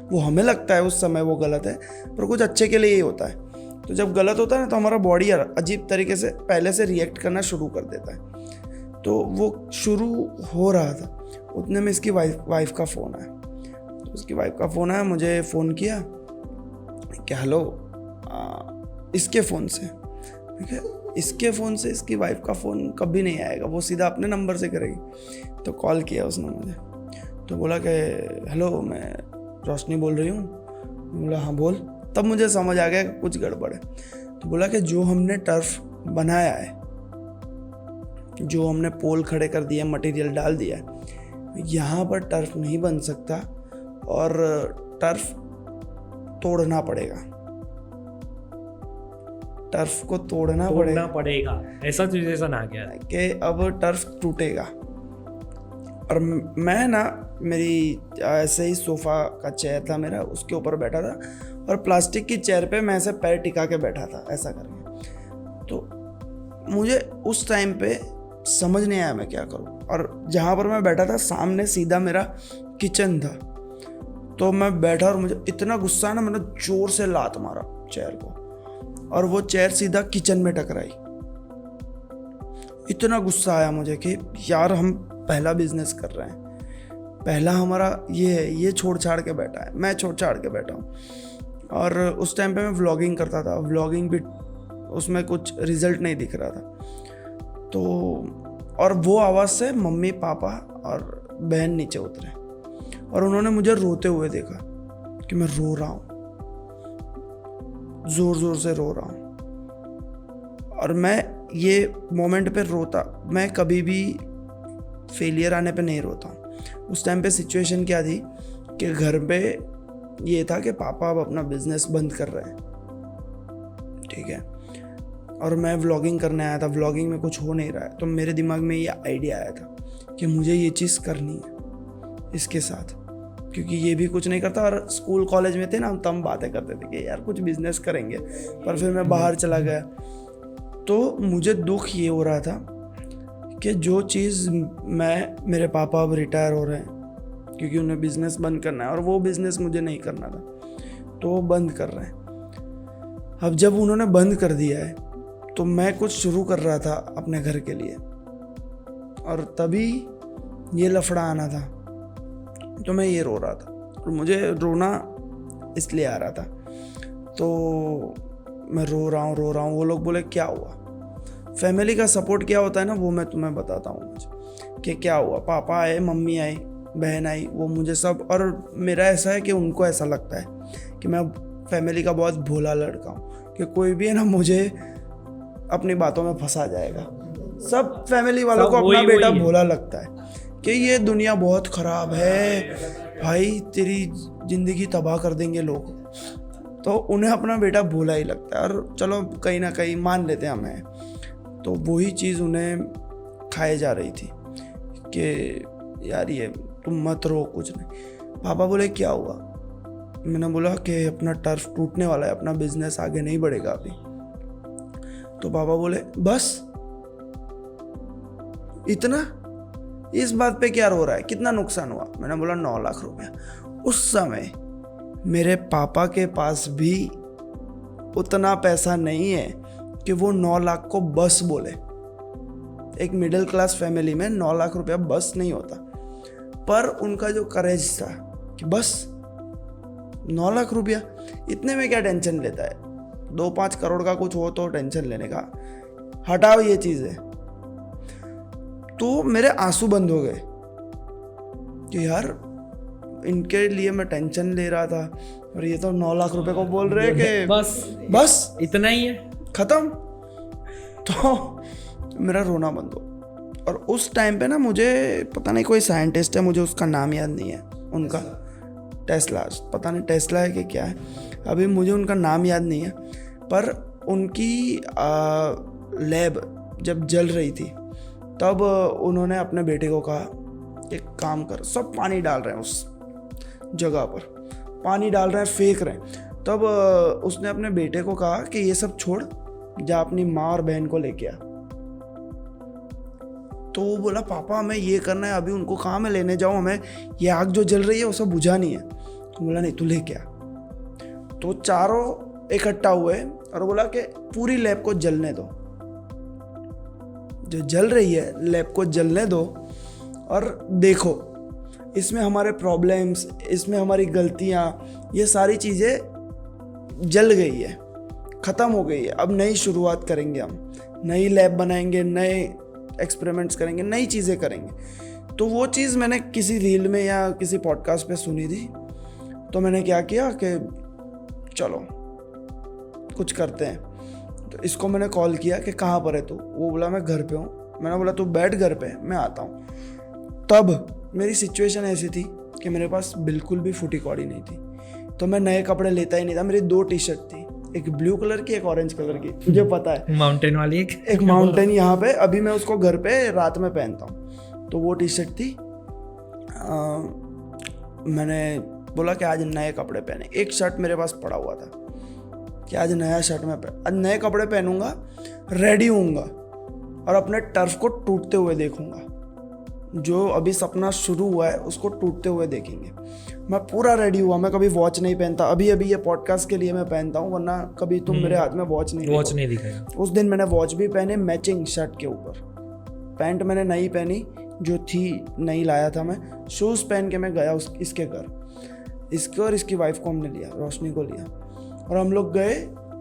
वो हमें लगता है उस समय वो गलत है, पर कुछ अच्छे के लिए ही होता है। तो जब गलत होता है ना तो हमारा बॉडी अजीब तरीके से पहले से रिएक्ट करना शुरू कर देता है। तो वो शुरू हो रहा था, उतने में इसकी वाइफ का फ़ोन आया। तो उसकी वाइफ का फ़ोन आया, मुझे फ़ोन किया कि हेलो, इसके फ़ोन से। ठीक है, इसके फ़ोन से इसकी वाइफ का फ़ोन कभी नहीं आएगा, वो सीधा अपने नंबर से करेगी। तो कॉल किया उसने मुझे, तो बोला कि हेलो मैं रोशनी बोल रही हूँ। बोला हाँ बोल। तब मुझे समझ आ गया कि कुछ गड़बड़ है। तो बोला कि जो हमने टर्फ बनाया है, जो हमने पोल खड़े कर दिए, मटेरियल डाल दिया है, यहाँ पर टर्फ नहीं बन सकता और टर्फ तोड़ना पड़ेगा, टर्फ को तोड़ना पड़ेगा। ऐसा सिचुएशन आ गया कि अब टर्फ टूटेगा। और मैं ना, मेरी ऐसे ही सोफ़ा का चेयर था मेरा, उसके ऊपर बैठा था और प्लास्टिक की चेयर पे मैं ऐसे पैर टिका के बैठा था ऐसा करके। तो मुझे उस टाइम पे समझ नहीं आया मैं क्या करूं। और जहाँ पर मैं बैठा था सामने सीधा मेरा किचन था। तो मैं बैठा और मुझे इतना गुस्सा ना, मैंने जोर से लात मारा चेयर को और वो चेयर सीधा किचन में टकराई। इतना गुस्सा आया मुझे कि यार हम पहला बिजनेस कर रहे हैं, पहला हमारा ये है, ये छोड़ छाड़ के बैठा है, मैं छोड़ छाड़ के बैठा हूँ। और उस टाइम पे मैं व्लॉगिंग करता था, व्लॉगिंग भी उसमें कुछ रिजल्ट नहीं दिख रहा था। तो और वो आवाज़ से मम्मी पापा और बहन नीचे उतरे और उन्होंने मुझे रोते हुए देखा कि मैं रो रहा हूँ, ज़ोर ज़ोर से रो रहा हूँ। और मैं ये मोमेंट पे रोता, मैं कभी भी फेलियर आने पे नहीं रोता हूँ। उस टाइम पे सिचुएशन क्या थी कि घर पे ये था कि पापा अब अपना बिजनेस बंद कर रहे हैं, ठीक है, और मैं व्लॉगिंग करने आया था, व्लॉगिंग में कुछ हो नहीं रहा है। तो मेरे दिमाग में ये आइडिया आया था कि मुझे ये चीज़ करनी है इसके साथ, क्योंकि ये भी कुछ नहीं करता। और स्कूल कॉलेज में थे ना, तब हम बातें करते थे कि यार कुछ बिजनेस करेंगे, पर फिर मैं बाहर चला गया। तो मुझे दुख ये हो रहा था कि जो चीज़ मेरे पापा अब रिटायर हो रहे हैं क्योंकि उन्हें बिज़नेस बंद करना है और वो बिज़नेस मुझे नहीं करना था, तो वो बंद कर रहे हैं। अब जब उन्होंने बंद कर दिया है तो मैं कुछ शुरू कर रहा था अपने घर के लिए और तभी ये लफड़ा आना था। तो मैं ये रो रहा था और मुझे रोना इसलिए आ रहा था। तो मैं रो रहा हूँ। वो लोग बोले क्या हुआ? फैमिली का सपोर्ट क्या होता है ना, वो मैं तुम्हें बताता हूँ मुझे कि क्या हुआ। पापा आए, मम्मी आई, बहन आई, वो मुझे सब, और मेरा ऐसा है कि उनको ऐसा लगता है कि मैं फैमिली का बहुत भोला लड़का हूँ कि कोई भी है ना मुझे अपनी बातों में फंसा जाएगा। सब फैमिली वालों को अपना बेटा भोला लगता है कि ये दुनिया बहुत ख़राब है भाई, तेरी ज़िंदगी तबाह कर देंगे लोग। तो उन्हें अपना बेटा भोला ही लगता है और चलो कहीं ना कहीं मान लेते हैं हमें। तो वही चीज़ उन्हें खाए जा रही थी कि यार ये तुम मत रो, कुछ नहीं। पापा बोले क्या हुआ? मैंने बोला कि अपना टर्फ टूटने वाला है, अपना बिजनेस आगे नहीं बढ़ेगा अभी। तो पापा बोले बस इतना, इस बात पे क्या रो रहा है, कितना नुकसान हुआ? मैंने बोला 9 लाख रुपया। उस समय मेरे पापा के पास भी उतना पैसा नहीं है कि वो 9 लाख को बस बोले। एक मिडिल क्लास फैमिली में 9 लाख रुपया बस नहीं होता, पर उनका जो करेज था कि बस 9 लाख रुपया, इतने में क्या टेंशन लेता है, 2-5 करोड़ का कुछ हो तो टेंशन लेने का, हटाओ ये चीज़ें। तो मेरे आंसू बंद हो गए कि यार इनके लिए मैं टेंशन ले रहा था और ये तो 9 लाख रुपए को बोल रहे हैं कि बस इतना ही है, खत्म। तो मेरा रोना बंद हो। और उस टाइम पे ना मुझे पता नहीं कोई साइंटिस्ट है, मुझे उसका नाम याद नहीं है उनका, टेस्ला, पता नहीं टेस्ला है कि क्या है, अभी मुझे उनका नाम याद नहीं है, पर उनकी लैब जब जल रही थी तब उन्होंने अपने बेटे को कहा एक काम कर, सब पानी डाल रहे हैं उस जगह पर, पानी डाल रहे हैं, फेंक रहे हैं, तब उसने अपने बेटे को कहा कि ये सब छोड़, जा अपनी माँ और बहन को लेके आ। तो वो बोला पापा हमें ये करना है, अभी उनको कहाँ मैं लेने जाऊँ, हमें ये आग जो जल रही है वो सब बुझानी है। तो बोला नहीं तू लेके आ। तो चारों इकट्ठा हुए और बोला कि पूरी लैब को जलने दो, जो जल रही है लैब को जलने दो और देखो इसमें हमारे प्रॉब्लम्स, इसमें हमारी गलतियाँ, ये सारी चीज़ें जल गई है, ख़त्म हो गई है। अब नई शुरुआत करेंगे, हम नई लैब बनाएंगे, नए एक्सपेरिमेंट्स करेंगे, नई चीज़ें करेंगे। तो वो चीज़ मैंने किसी रील में या किसी पॉडकास्ट पे सुनी थी, तो मैंने क्या किया कि चलो कुछ करते हैं। तो इसको मैंने कॉल किया कि कहाँ पर है तू, वो बोला मैं घर पे हूँ। मैंने बोला तू बैठ घर पे, मैं आता हूँ। तब मेरी सिचुएशन ऐसी थी कि मेरे पास बिल्कुल भी फूटी कौड़ी नहीं थी, तो मैं नए कपड़े लेता ही नहीं था। मेरी 2 टी शर्ट थी, एक ब्लू कलर की, एक ऑरेंज कलर की, तुझे पता है माउंटेन वाली, एक माउंटेन यहाँ पे, अभी मैं उसको घर पे रात में पहनता हूँ। तो वो टी शर्ट थी। मैंने बोला कि आज नए कपड़े पहने। एक शर्ट मेरे पास पड़ा हुआ था कि आज नया शर्ट मैं आज नए कपड़े पहनूंगा, रेडी होऊंगा और अपने टर्फ को टूटते हुए देखूंगा। जो अभी सपना शुरू हुआ है उसको टूटते हुए देखेंगे। मैं पूरा रेडी हुआ, मैं कभी वॉच नहीं पहनता, अभी अभी ये पॉडकास्ट के लिए मैं पहनता हूँ, वरना कभी तुम मेरे हाथ में वॉच नहीं दिखाएगा। उस दिन मैंने वॉच भी पहने मैचिंग शर्ट के ऊपर, पैंट मैंने नई पहनी जो थी, नई लाया था मैं, शूज़ पहन के मैं गया इसके घर। इसके और इसकी वाइफ को हमने लिया, रोशनी को लिया, और हम लोग गए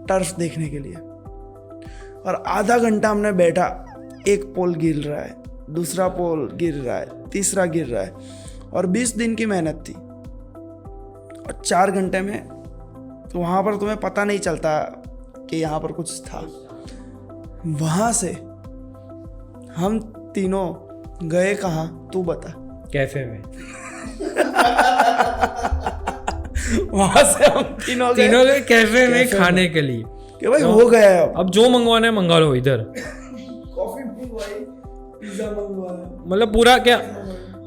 टर्फ देखने के लिए। और आधा घंटा हमने बैठा, एक पोल गिर रहा है, दूसरा पोल गिर रहा है, तीसरा गिर रहा है, और 20 दिन की मेहनत थी। और 4 घंटे में तो वहाँ पर तुम्हें पता नहीं चलता कि यहाँ पर कुछ था। वहाँ से हम तीनों गए कहाँ, तू बता? कैफे में। वहाँ से हम तीनों गए कैफे में खाने के लिए कि भाई हो गया है, अब जो मंगवाना है मंगा लो इधर। कॉफी मंगवाई, पिज्जा मंगवाया, मतलब पूरा क्या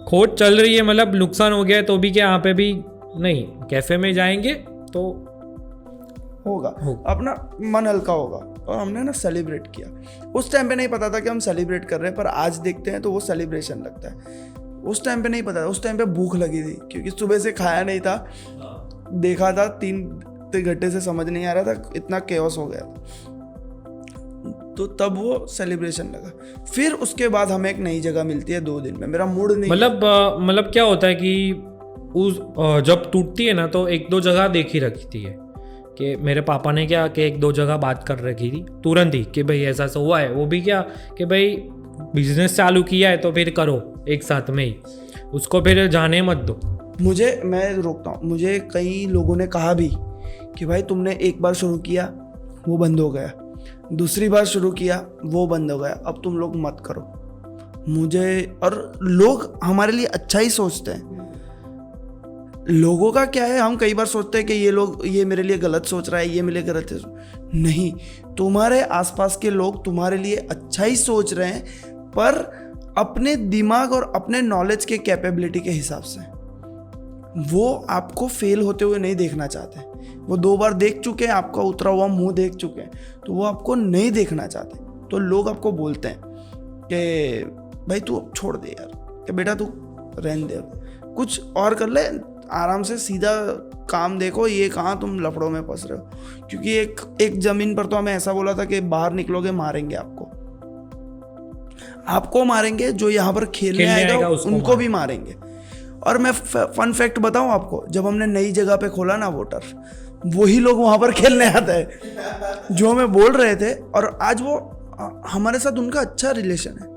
खोज चल रही है, मतलब नुकसान हो गया है तो भी क्या यहाँ पे भी नहीं, कैफे में जाएंगे तो होगा, अपना मन हल्का होगा। और हमने ना सेलिब्रेट किया। उस टाइम पे नहीं पता था कि हम सेलिब्रेट कर रहे हैं, पर आज देखते हैं तो वो सेलिब्रेशन लगता है। उस टाइम पे नहीं पता था, उस टाइम पे भूख लगी थी क्योंकि सुबह से खाया नहीं था, देखा था 3 घंटे से समझ नहीं आ रहा था, इतना केओस हो गया था। तो तब वो सेलिब्रेशन लगा। फिर उसके बाद हमें एक नई जगह मिलती है 2 दिन में, मेरा मूड नहीं, मतलब क्या होता है कि उस जब टूटती है ना तो 1-2 जगह देखी रखती है कि मेरे पापा ने क्या कि 1-2 जगह बात कर रखी थी तुरंत ही कि भाई ऐसा ऐसा हुआ है। वो भी क्या कि भाई बिजनेस चालू किया है तो फिर करो एक साथ में ही, उसको फिर जाने मत दो। मैं रोकता हूँ। मुझे कई लोगों ने कहा भी कि भाई तुमने एक बार शुरू किया वो बंद हो गया, दूसरी बार शुरू किया वो बंद हो गया, अब तुम लोग मत करो। और लोग हमारे लिए अच्छा ही सोचते हैं। लोगों का क्या है, हम कई बार सोचते हैं कि ये मेरे लिए गलत सोच रहा है, ये मेरे लिए गलत है। नहीं, तुम्हारे आसपास के लोग तुम्हारे लिए अच्छा ही सोच रहे हैं, पर अपने दिमाग और अपने नॉलेज के कैपेबिलिटी के हिसाब से। वो आपको फेल होते हुए नहीं देखना चाहते। वो 2 बार देख चुके हैं, आपका उतरा हुआ मुंह देख चुके हैं, तो वो आपको नहीं देखना चाहते। तो लोग आपको बोलते हैं कि भाई तू अब छोड़ दे यार, कि बेटा तू रहने दे, कुछ और कर ले, आराम से सीधा काम देखो, ये कहाँ तुम लफड़ों में फंस रहे हो। क्योंकि एक ज़मीन पर तो हमें ऐसा बोला था कि बाहर निकलोगे मारेंगे आपको मारेंगे, जो यहाँ पर खेलने आएगा उनको भी मारेंगे। और मैं फन फैक्ट बताऊं आपको, जब हमने नई जगह पे खोला ना वो टर्फ, वही लोग वहाँ पर खेलने आते हैं जो हमें बोल रहे थे, और आज वो हमारे साथ उनका अच्छा रिलेशन है।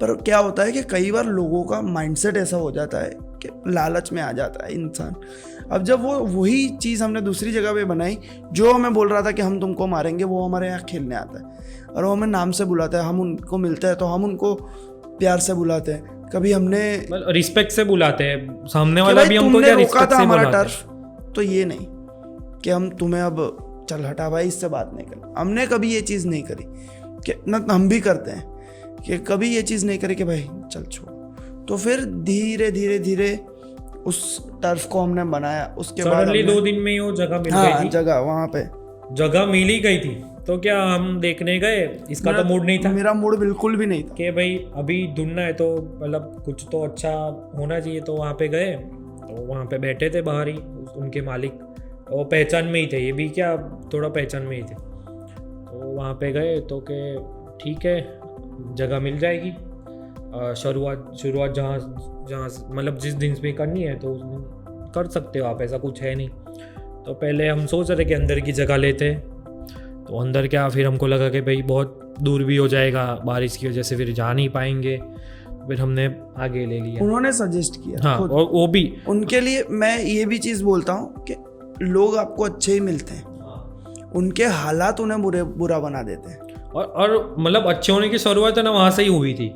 पर क्या होता है कि कई बार लोगों का माइंडसेट ऐसा हो जाता है कि लालच में आ जाता है इंसान। अब जब वो वही चीज़ हमने दूसरी जगह पे बनाई, जो हमें बोल रहा था कि हम तुमको मारेंगे, वो हमारे यहाँ खेलने आता है और वो हमें नाम से बुलाता है। हम उनको मिलते हैं तो हम उनको प्यार से बुलाते हैं। कभी हमने रिस्पेक्ट से बुलाते हैं, सामने कि वाला भाई भी हमको तुमने क्या रोका रिस्पेक्ट था से हमारा बुलाता है। टर्फ, तो ये नहीं कि हम तुम्हें अब चल हटा भाई, इससे बात नहीं करना। हमने कभी ये चीज़ नहीं करी कि न, हम भी करते हैं कि कभी ये चीज़ नहीं करी कि भाई चल छोड़। तो फिर धीरे धीरे धीरे उस टर्फ को हमने बनाया। उसके बाद सडनली हमने- 2 दिन में ही वो जगह मिल हाँ गई थी। जगह वहाँ पे जगह मिल ही गई थी, तो क्या हम देखने गए? इसका तो मूड नहीं था मेरा मूड बिल्कुल भी नहीं था। कि भाई अभी ढूंढना है तो मतलब कुछ तो अच्छा होना चाहिए। तो वहाँ पे गए, तो वहाँ पे बैठे थे बाहर ही उनके मालिक, वो पहचान में ही थे, ये भी क्या थोड़ा पहचान में ही थे। तो वहाँ पे गए तो कि ठीक है जगह मिल जाएगी, शुरुआत जहाँ जहाँ मतलब जिस दिन में करनी है तो उस दिन कर सकते हो आप, ऐसा कुछ है नहीं। तो पहले हम सोच रहे कि अंदर की जगह लेते, तो अंदर क्या फिर हमको लगा कि भाई बहुत दूर भी हो जाएगा, बारिश की वजह से फिर जा नहीं पाएंगे, फिर हमने आगे ले लिया। उन्होंने सजेस्ट किया हाँ, खुद। और वो भी उनके लिए मैं ये भी चीज़ बोलता हूँ कि लोग आपको अच्छे ही मिलते हैं, उनके हालात उन्हें बुरा बना देते हैं। और मतलब अच्छे होने की शुरुआत है ना वहाँ से ही हुई थी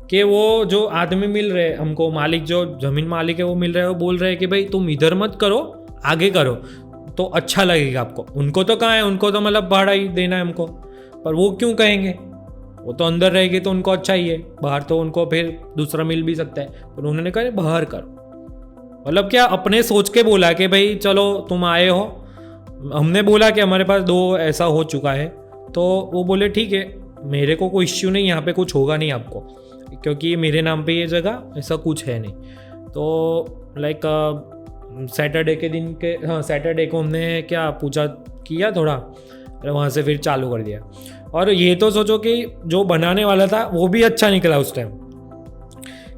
कि वो जो आदमी मिल रहे हमको, मालिक जो ज़मीन मालिक है वो मिल रहे हैं, वो बोल रहे हैं कि भाई तुम इधर मत करो, आगे करो तो अच्छा लगेगा आपको। उनको तो कहाँ है, उनको तो मतलब भाड़ा ही देना है हमको, पर वो क्यों कहेंगे, वो तो अंदर रहेंगे तो उनको अच्छा ही है, बाहर तो उनको फिर दूसरा मिल भी सकता है। पर उन्होंने कहा बाहर करो, मतलब क्या अपने सोच के बोला कि भाई चलो तुम आए हो, हमने बोला कि हमारे पास 2 ऐसा हो चुका है, तो वो बोले ठीक है मेरे को कोई इश्यू नहीं, यहाँ पे कुछ होगा नहीं आपको, क्योंकि मेरे नाम पे ये जगह, ऐसा कुछ है नहीं। तो लाइक सैटरडे के दिन के, हाँ सैटरडे को हमने क्या पूजा किया थोड़ा, वहाँ से फिर चालू कर दिया। और ये तो सोचो कि जो बनाने वाला था वो भी अच्छा निकला उस टाइम,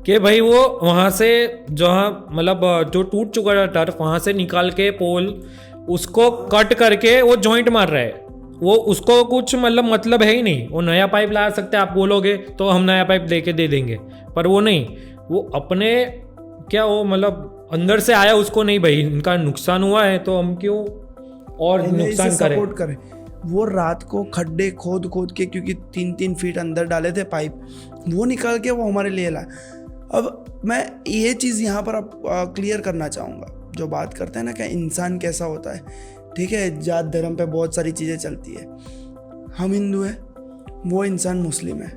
कि भाई वो वहाँ से जहाँ मतलब जो टूट चुका था टर्फ, वहाँ से निकाल के पोल उसको कट करके वो जॉइंट मार रहा है। वो उसको कुछ मतलब है ही नहीं, वो नया पाइप ला सकते हैं, आप बोलोगे तो हम नया पाइप लेके दे देंगे, पर वो नहीं, वो अपने क्या वो मतलब अंदर से आया उसको, नहीं भाई इनका नुकसान हुआ है तो हम क्यों और नुकसान सपोर्ट करें। वो रात को खड्डे खोद के, क्योंकि 3-3 फीट अंदर डाले थे पाइप, वो निकाल के वो हमारे लिए लाए। अब मैं ये चीज़ यहाँ पर अब क्लियर करना चाहूँगा, जो बात करते हैं ना कि इंसान कैसा होता है, ठीक है, जात धर्म पे बहुत सारी चीज़ें चलती है। हम हिंदू हैं, वो इंसान मुस्लिम है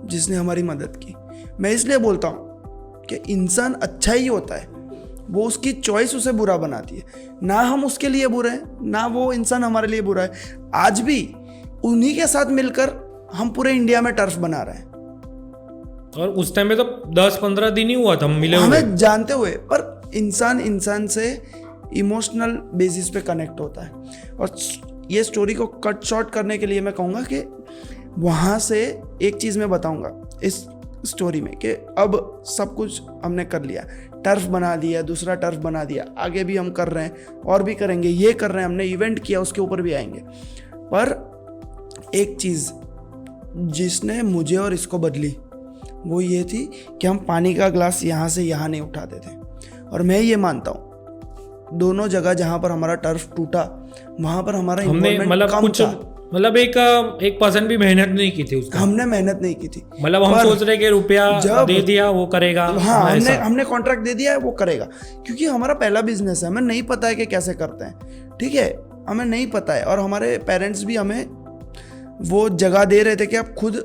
जिसने हमारी मदद की। मैं इसलिए बोलता हूँ कि इंसान अच्छा ही होता है, वो उसकी चॉइस उसे बुरा बनाती है। ना हम उसके लिए बुरे हैं, ना वो इंसान हमारे लिए बुरा है। आज भी उन्हीं के साथ मिलकर हम पूरे इंडिया में टर्फ बना रहे हैं, और उस टाइम में तो 10-15 दिन ही हुआ था हम मिले हुए। हमें जानते हुए, पर इंसान से इमोशनल बेसिस पे कनेक्ट होता है। और ये स्टोरी को कट शॉर्ट करने के लिए मैं कहूँगा कि वहाँ से एक चीज़ मैं बताऊँगा इस स्टोरी में कि अब सब कुछ हमने कर लिया, टर्फ बना दिया, दूसरा टर्फ बना दिया, आगे भी हम कर रहे हैं और भी करेंगे, ये कर रहे हैं, हमने इवेंट किया उसके ऊपर भी आएंगे। पर एक चीज़ जिसने मुझे और इसको बदली वो ये थी कि हम पानी का ग्लास यहाँ से यहाँ नहीं उठाते थे। और मैं ये मानता हूँ दोनों जगह जहाँ पर हमारा टर्फ टूटा वहाँ पर हमारा हमने इन्वॉल्वमेंट मतलब कम कुछ था। मतलब 1% भी मेहनत नहीं की थी उसका, हमने मेहनत नहीं की थी। मतलब हम पर सोच रहे कि रुपया जब- दे दिया वो करेगा, हाँ, ऐसा। हमने कॉन्ट्रैक्ट दे दिया है, वो करेगा, क्योंकि हमारा पहला बिजनेस है, हमें नहीं पता है कि कैसे करते हैं, ठीक है, हमें नहीं पता है। और हमारे पेरेंट्स भी हमें वो जगह दे रहे थे कि आप खुद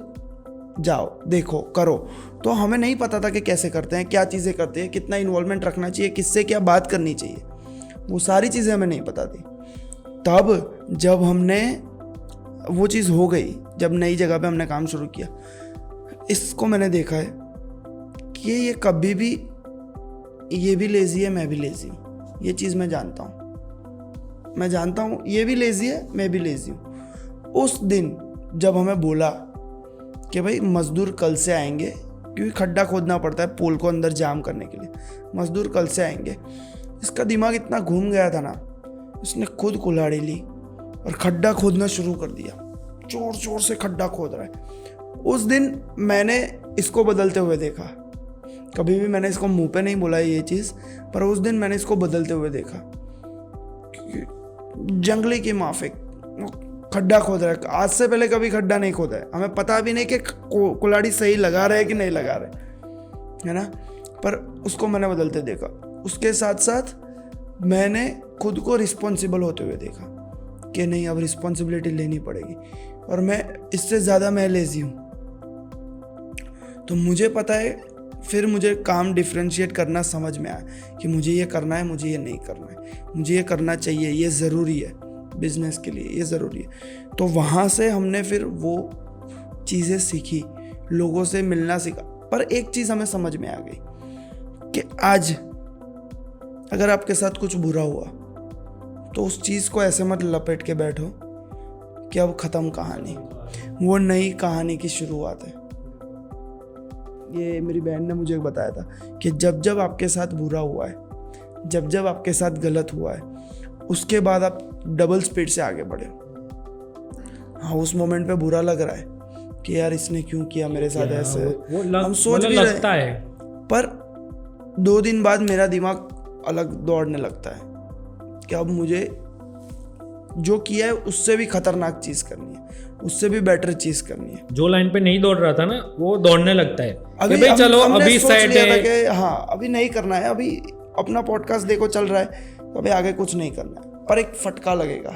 जाओ, देखो, करो, तो हमें नहीं पता था कि कैसे करते हैं, क्या चीज़ें करते हैं, कितना इन्वॉल्वमेंट रखना चाहिए, किससे क्या बात करनी चाहिए, वो सारी चीज़ें हमें नहीं पता थी। तब जब हमने वो चीज़ हो गई, जब नई जगह पे हमने काम शुरू किया, इसको मैंने देखा है कि ये कभी भी, ये भी लेज़ी है, मैं भी लेज़ी हूँ, ये चीज़ मैं जानता हूँ, ये भी लेज़ी है, मैं भी लेज़ी हूँ। उस दिन जब हमें बोला कि भाई मज़दूर कल से आएंगे, क्योंकि खड्डा खोदना पड़ता है पोल को अंदर जाम करने के लिए, मज़दूर कल से आएंगे, इसका दिमाग इतना घूम गया था ना, उसने खुद कुल्हाड़ी ली और खड्डा खोदना शुरू कर दिया, जोर जोर से खड्डा खोद रहा है। उस दिन मैंने इसको बदलते हुए देखा कभी भी मैंने इसको मुंह पे नहीं बोला ये चीज़, पर उस दिन मैंने इसको बदलते हुए देखा। जंगली की माफिक खड्डा खोद रहा है, आज से पहले कभी खड्डा नहीं खोदा है, हमें पता भी नहीं कि कुल्हाड़ी सही लगा रहे कि नहीं लगा रहे, है ना, पर उसको मैंने बदलते देखा। उसके साथ साथ मैंने खुद को रिस्पॉन्सिबल होते हुए देखा कि नहीं, अब रिस्पॉन्सिबिलिटी लेनी पड़ेगी, और मैं इससे ज़्यादा मैं लेज़ी हूँ। तो मुझे पता है, फिर मुझे काम डिफ्रेंशिएट करना समझ में आया कि मुझे ये करना है, मुझे ये नहीं करना है, मुझे ये करना चाहिए, ये ज़रूरी है बिजनेस के लिए, ये ज़रूरी है। तो वहाँ से हमने फिर वो चीज़ें सीखी, लोगों से मिलना सीखा। पर एक चीज़ हमें समझ में आ गई कि आज अगर आपके साथ कुछ बुरा हुआ तो उस चीज़ को ऐसे मत लपेट के बैठो कि अब ख़त्म कहानी, वो नई कहानी की शुरुआत है। ये मेरी बहन ने मुझे बताया था कि जब जब आपके साथ बुरा हुआ है, जब जब आपके साथ गलत हुआ है, उसके बाद आप डबल स्पीड से आगे बढ़े। हाँ, उस मोमेंट पे बुरा लग रहा है कि यार इसने क्यों किया मेरे साथ ऐसे, हम सोच भी लगता है, पर 2 दिन बाद मेरा दिमाग अलग दौड़ने लगता है कि अब मुझे जो किया है उससे भी खतरनाक चीज़ करनी है, उससे भी बेटर चीज़ करनी है। जो लाइन पे नहीं दौड़ रहा था ना, वो दौड़ने लगता है अभी भाई चलो अभी सोच सेट लिया था है कि हाँ अभी नहीं करना है, अभी अपना पॉडकास्ट देखो चल रहा है, तो अभी आगे कुछ नहीं करना है, पर एक फटका लगेगा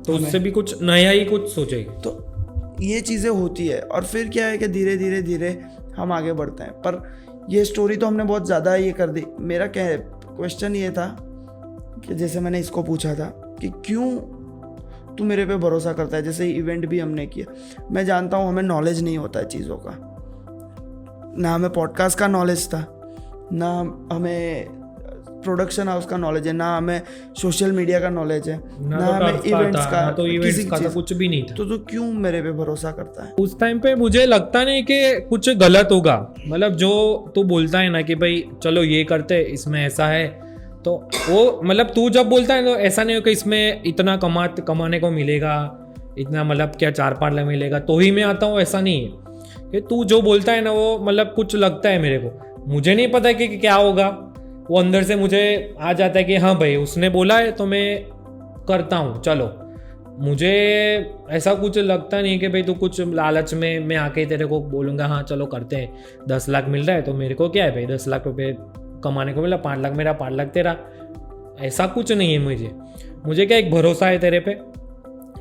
तो उससे भी कुछ नया ही कुछ सोचेगी। तो ये चीज़ें होती है, और फिर क्या है कि धीरे धीरे धीरे हम आगे बढ़ते हैं। पर ये स्टोरी तो हमने बहुत ज़्यादा ये कर दी। मेरा क्या क्वेश्चन ये था कि जैसे मैंने इसको पूछा था कि क्यों तू मेरे पे भरोसा करता है, जैसे इवेंट भी हमने किया। मैं जानता हूँ हमें नॉलेज नहीं होता है चीज़ों का, ना हमें पॉडकास्ट का नॉलेज था, ना हमें प्रोडक्शन हाउस का नॉलेज है, ना हमें सोशल मीडिया का नॉलेज है, ना हमें इवेंट्स का, तो इवेंट्स किसी का चीज़, कुछ भी नहीं था। तो क्यों मेरे पे भरोसा करता है? उस टाइम पे मुझे लगता नहीं कि कुछ गलत होगा, मतलब जो तू बोलता है ना कि भाई चलो ये करते, इसमें ऐसा है, तो वो मतलब तू जब बोलता है तो ऐसा नहीं हो कि इसमें इतना कमाने को मिलेगा, इतना मतलब क्या 4-5 लाख मिलेगा तो ही मैं आता हूँ, ऐसा नहीं है कि तू जो बोलता है ना वो मतलब कुछ लगता है मेरे को, मुझे नहीं पता कि क्या होगा, वो अंदर से मुझे आ जाता है कि हाँ भाई उसने बोला है तो मैं करता हूँ, चलो। मुझे ऐसा कुछ लगता नहीं कि भाई तू कुछ लालच में मैं आके तेरे को बोलूँगा हाँ चलो करते हैं, 10 लाख मिल रहा है तो मेरे को क्या है भाई, 10 लाख रुपए कमाने को मिला, 5 लाख मेरा 5 लाख तेरा, ऐसा कुछ नहीं है। मुझे क्या एक भरोसा है तेरे पे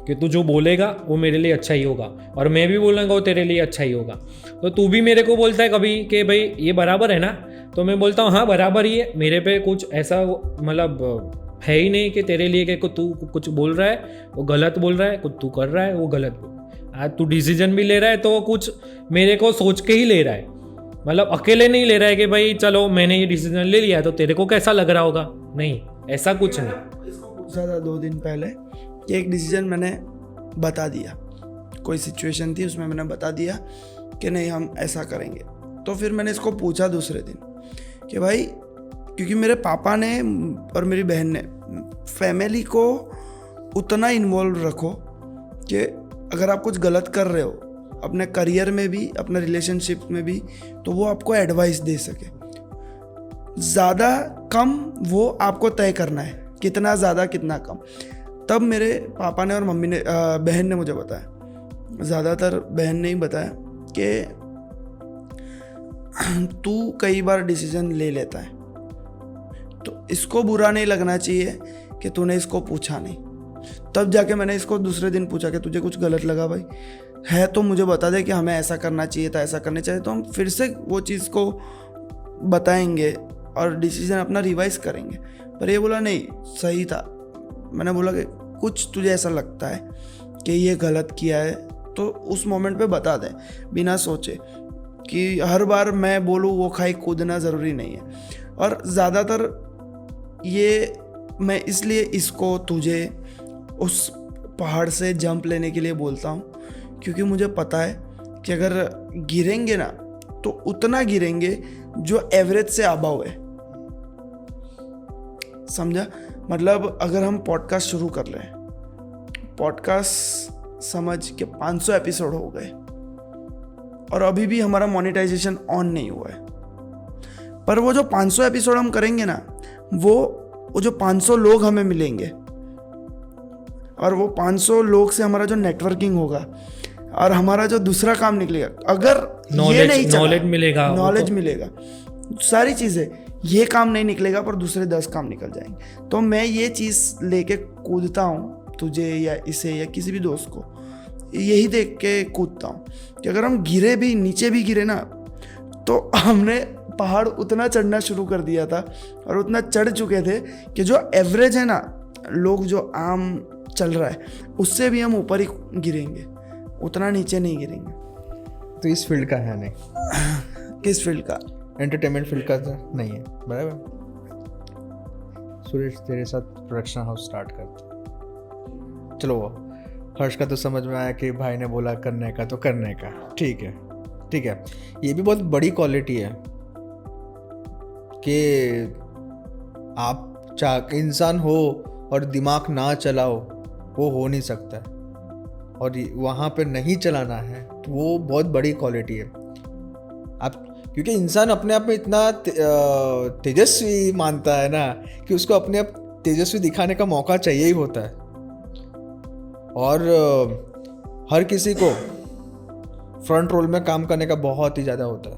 कि तू जो बोलेगा वो मेरे लिए अच्छा ही होगा, और मैं भी बोलूँगा वो तेरे लिए अच्छा ही होगा। तो तू भी मेरे को बोलता है कभी कि भाई ये बराबर है ना, तो मैं बोलता हूँ हाँ बराबर ही है, मेरे पे कुछ ऐसा मतलब है ही नहीं कि तेरे लिए कि तू कुछ बोल रहा है वो गलत बोल रहा है, कुछ तू कर रहा है वो गलत बोल। आज तू डिसीजन भी ले रहा है तो कुछ मेरे को सोच के ही ले रहा है, मतलब अकेले नहीं ले रहा है कि भाई चलो मैंने ये डिसीजन ले लिया तो तेरे को कैसा लग रहा होगा, नहीं, ऐसा कुछ नहीं। इसको पूछा था 2 दिन पहले कि एक डिसीजन मैंने बता दिया, कोई सिचुएशन थी उसमें मैंने बता दिया कि नहीं हम ऐसा करेंगे। तो फिर मैंने इसको पूछा दूसरे दिन कि भाई, क्योंकि मेरे पापा ने और मेरी बहन ने फैमिली को उतना इन्वॉल्व रखो कि अगर आप कुछ गलत कर रहे हो अपने करियर में भी, अपने रिलेशनशिप में भी, तो वो आपको एडवाइस दे सके। ज़्यादा कम वो आपको तय करना है, कितना ज़्यादा कितना कम। तब मेरे पापा ने और मम्मी ने बहन ने मुझे बताया, ज़्यादातर बहन ने ही बताया कि तू कई बार डिसीजन ले लेता है, तो इसको बुरा नहीं लगना चाहिए कि तूने इसको पूछा नहीं। तब जाके मैंने इसको दूसरे दिन पूछा कि तुझे कुछ गलत लगा भाई है तो मुझे बता दे कि हमें ऐसा करना चाहिए था, ऐसा करना चाहिए, तो हम फिर से वो चीज़ को बताएंगे और डिसीजन अपना रिवाइज करेंगे। पर ये बोला नहीं सही था। मैंने बोला कि कुछ तुझे ऐसा लगता है कि ये गलत किया है तो उस मोमेंट पे बता दे, बिना सोचे कि हर बार मैं बोलूँ वो खाई कूदना ज़रूरी नहीं है। और ज़्यादातर ये मैं इसलिए इसको तुझे उस पहाड़ से जंप लेने के लिए बोलता हूँ क्योंकि मुझे पता है कि अगर गिरेंगे ना तो उतना गिरेंगे जो एवरेज से अबव है, समझा? मतलब अगर हम पॉडकास्ट शुरू कर रहे हैं, पॉडकास्ट समझ के 500 एपिसोड हो गए और अभी भी हमारा मोनेटाइजेशन ऑन नहीं हुआ है, पर वो जो 500 एपिसोड हम करेंगे ना, वो जो 500 लोग हमें मिलेंगे और वो 500 लोग से हमारा जो नेटवर्किंग होगा और हमारा जो दूसरा काम निकलेगा, अगर ये नहीं चला, नॉलेज मिलेगा, नॉलेज मिलेगा, सारी चीज़ें, ये काम नहीं निकलेगा पर दूसरे 10 काम निकल जाएंगे। तो मैं ये चीज़ लेके कूदता हूँ, तुझे या इसे या किसी भी दोस्त को यही देख के कूदता हूँ कि अगर हम गिरे भी, नीचे भी गिरे ना, तो हमने पहाड़ उतना चढ़ना शुरू कर दिया था और उतना चढ़ चुके थे कि जो एवरेज है ना, लोग जो आम चल रहा है उससे भी हम ऊपर ही गिरेंगे, उतना नीचे नहीं गिरेंगे। तो इस फील्ड का है नहीं। किस फील्ड का? एंटरटेनमेंट फील्ड का तो नहीं है, बराबर। सुरेश तेरे साथ प्रोडक्शन हाउस स्टार्ट करते, चलो वो हर्ष का तो समझ में आया कि भाई ने बोला करने का तो करने का, ठीक है ठीक है। ये भी बहुत बड़ी क्वालिटी है कि आप इंसान हो और दिमाग ना चलाओ, वो हो नहीं सकता है, और वहाँ पे नहीं चलाना है तो वो बहुत बड़ी क्वालिटी है। आप क्योंकि इंसान अपने आप में इतना तेजस्वी मानता है ना कि उसको अपने आप तेजस्वी दिखाने का मौका चाहिए ही होता है। और हर किसी को फ्रंट रोल में काम करने का बहुत ही ज़्यादा होता है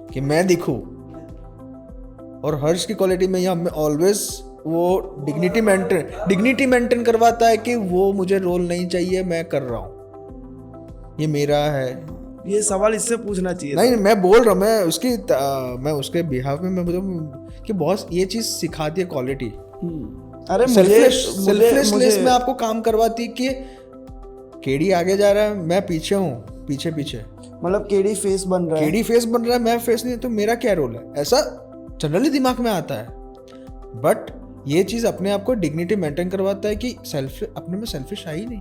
कि मैं दिखूं, और हर्ष की क्वालिटी में यहाँ में ऑलवेज वो डिग्निटी मेंटेन करवाता है कि वो मुझे रोल नहीं चाहिए, मैं कर रहा हूँ, ये मेरा है। ये सवाल इससे पूछना चाहिए। नहीं, मैं बोल रहा हूँ, मैं उसके बिहाफ में मैं बोलूँ कि बॉस ये चीज़ सिखाती है क्वालिटी। अरे सेल्फलेसनेस में आपको काम करवाती कि केडी आगे जा रहा है, मैं पीछे हूँ, पीछे मतलब केडी फेस बन रहा है, केडी फेस बन रहा है, मैं फेस नहीं, तो मेरा क्या रोल है, ऐसा जनरली दिमाग में आता है। बट ये चीज़ अपने आप को डिग्निटी मेंटेन करवाता है कि अपने में सेल्फिश है ही नहीं।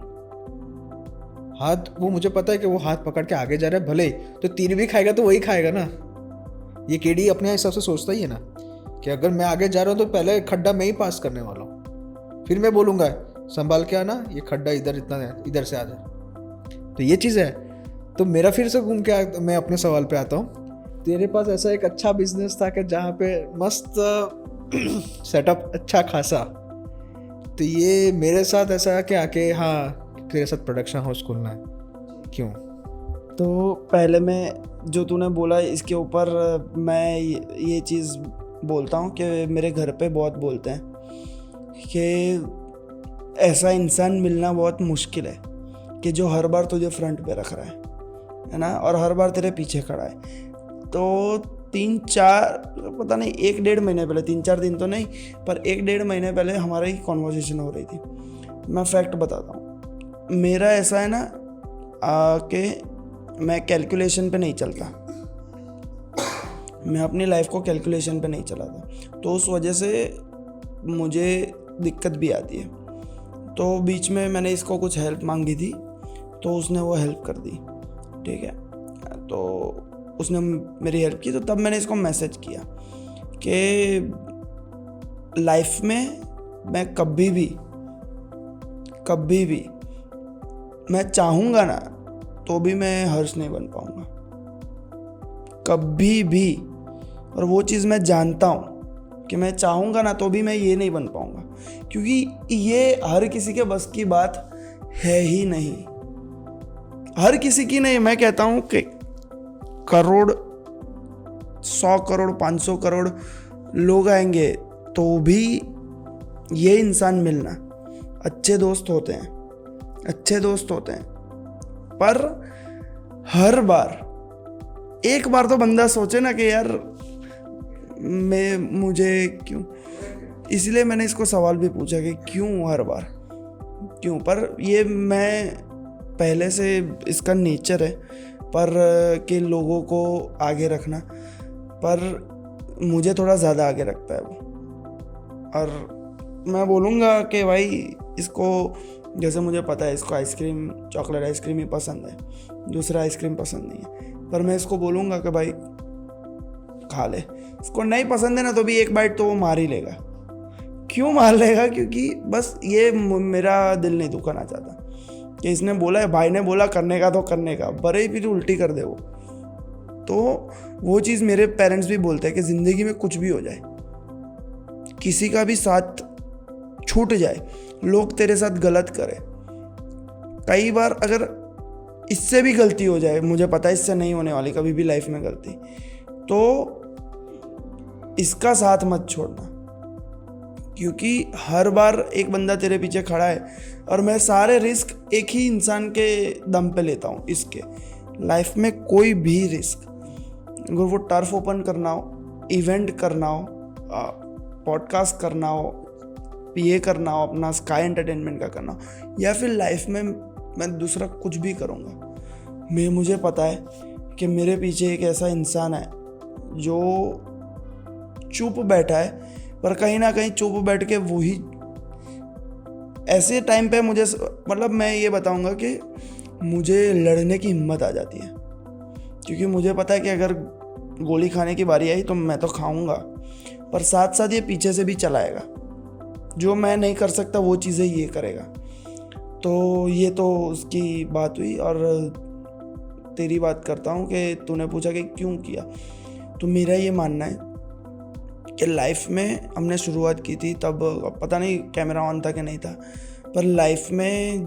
हाथ, वो मुझे पता है कि वो हाथ पकड़ के आगे जा रहा है, भले तो तीर भी खाएगा तो वही खाएगा ना। ये केडी अपने हिसाब से सोचता ही है ना कि अगर मैं आगे जा रहा हूँ तो पहले खड्डा मैं ही पास करने वाला हूँ, फिर मैं बोलूँगा संभाल के आना, ये खड्डा इधर से आ जा। तो ये चीज़ है। तो मेरा फिर से घूम के मैं अपने सवाल पे आता हूँ। तेरे पास ऐसा एक अच्छा बिजनेस था कि जहाँ पे मस्त सेटअप अच्छा खासा, तो ये मेरे साथ ऐसा क्या कि हाँ तेरे साथ प्रोडक्शन हाउस खोलना है, क्यों? तो पहले मैं जो तूने बोला इसके ऊपर मैं ये चीज़ बोलता हूँ कि मेरे घर पे बहुत बोलते हैं कि ऐसा इंसान मिलना बहुत मुश्किल है कि जो हर बार तुझे फ्रंट पे रख रहा है ना, और हर बार तेरे पीछे खड़ा है। तो 3-4 पता नहीं 1-1.5 महीने पहले, 3-4 दिन तो नहीं पर 1-1.5 महीने पहले हमारी कॉन्वर्सेशन हो रही थी। मैं फैक्ट बताता हूँ, मेरा ऐसा है ना कि मैं कैलकुलेशन पे नहीं चलता, मैं अपनी लाइफ को कैलकुलेशन पे नहीं चलाता, तो उस वजह से मुझे दिक्कत भी आती है। तो बीच में मैंने इसको कुछ हेल्प मांगी थी तो उसने वो हेल्प कर दी, ठीक है। तो उसने मेरी हेल्प की, तो तब मैंने इसको मैसेज किया कि लाइफ में मैं कभी भी मैं चाहूँगा ना तो भी मैं हर्ष नहीं बन पाऊँगा, कभी भी। और वो चीज़ मैं जानता हूँ कि मैं चाहूँगा ना तो भी मैं ये नहीं बन पाऊँगा, क्योंकि ये हर किसी के बस की बात है ही नहीं, हर किसी की नहीं। मैं कहता हूँ कि करोड़, 100 करोड़, 500 करोड़ लोग आएंगे तो भी ये इंसान मिलना, अच्छे दोस्त होते हैं, पर हर बार एक बार तो बंदा सोचे ना कि यार मुझे क्यों। इसलिए मैंने इसको सवाल भी पूछा कि क्यों हर बार क्यों। पर ये मैं पहले से इसका नेचर है पर कि लोगों को आगे रखना, पर मुझे थोड़ा ज़्यादा आगे रखता है वो। और मैं बोलूँगा कि भाई इसको, जैसे मुझे पता है इसको आइसक्रीम, चॉकलेट आइसक्रीम ही पसंद है, दूसरा आइसक्रीम पसंद नहीं है, पर मैं इसको बोलूँगा कि भाई खा ले। इसको नहीं पसंद है ना तो भी एक बाइट तो वो मार ही लेगा। क्यों मार लेगा? क्योंकि बस ये मेरा दिल नहीं दुखाना चाहता कि इसने बोला है, भाई ने बोला करने का तो करने का, बड़े ही फिर उल्टी कर दे वो, तो वो चीज़ मेरे पेरेंट्स भी बोलते हैं कि ज़िंदगी में कुछ भी हो जाए, किसी का भी साथ छूट जाए, लोग तेरे साथ गलत करें, कई बार अगर इससे भी गलती हो जाए, मुझे पता है इससे नहीं होने वाली कभी भी लाइफ में गलती, तो इसका साथ मत छोड़ना, क्योंकि हर बार एक बंदा तेरे पीछे खड़ा है और मैं सारे रिस्क एक ही इंसान के दम पे लेता हूँ। इसके लाइफ में कोई भी रिस्क, अगर वो टर्फ ओपन करना हो, इवेंट करना हो, पॉडकास्ट करना हो, पीए करना हो, अपना स्काई एंटरटेनमेंट का करना हो, या फिर लाइफ में मैं दूसरा कुछ भी करूँगा, मुझे पता है कि मेरे पीछे एक ऐसा इंसान है जो चुप बैठा है, पर कहीं ना कहीं चुप बैठ के वही ऐसे टाइम पे मुझे, मतलब मैं ये बताऊंगा कि मुझे लड़ने की हिम्मत आ जाती है, क्योंकि मुझे पता है कि अगर गोली खाने की बारी आई तो मैं तो खाऊंगा, पर साथ साथ ये पीछे से भी चलाएगा, जो मैं नहीं कर सकता वो चीज़ें ये करेगा। तो ये तो उसकी बात हुई। और तेरी बात करता हूँ कि तूने पूछा कि क्यों किया, तो मेरा ये मानना है कि लाइफ में हमने शुरुआत की थी तब पता नहीं कैमरा ऑन था कि नहीं था, पर लाइफ में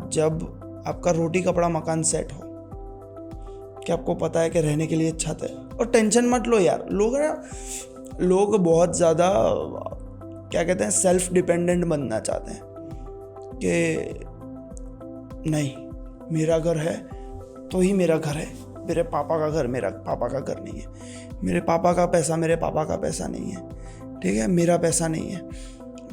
जब आपका रोटी कपड़ा मकान सेट हो, कि आपको पता है कि रहने के लिए छत है, और टेंशन मत लो यार। लोग बहुत ज़्यादा क्या कहते हैं, सेल्फ डिपेंडेंट बनना चाहते हैं कि नहीं मेरा घर है तो ही मेरा घर है, मेरे पापा का घर मेरा पापा का घर नहीं है, मेरे पापा का पैसा मेरे पापा का पैसा नहीं है, ठीक है, मेरा पैसा नहीं है,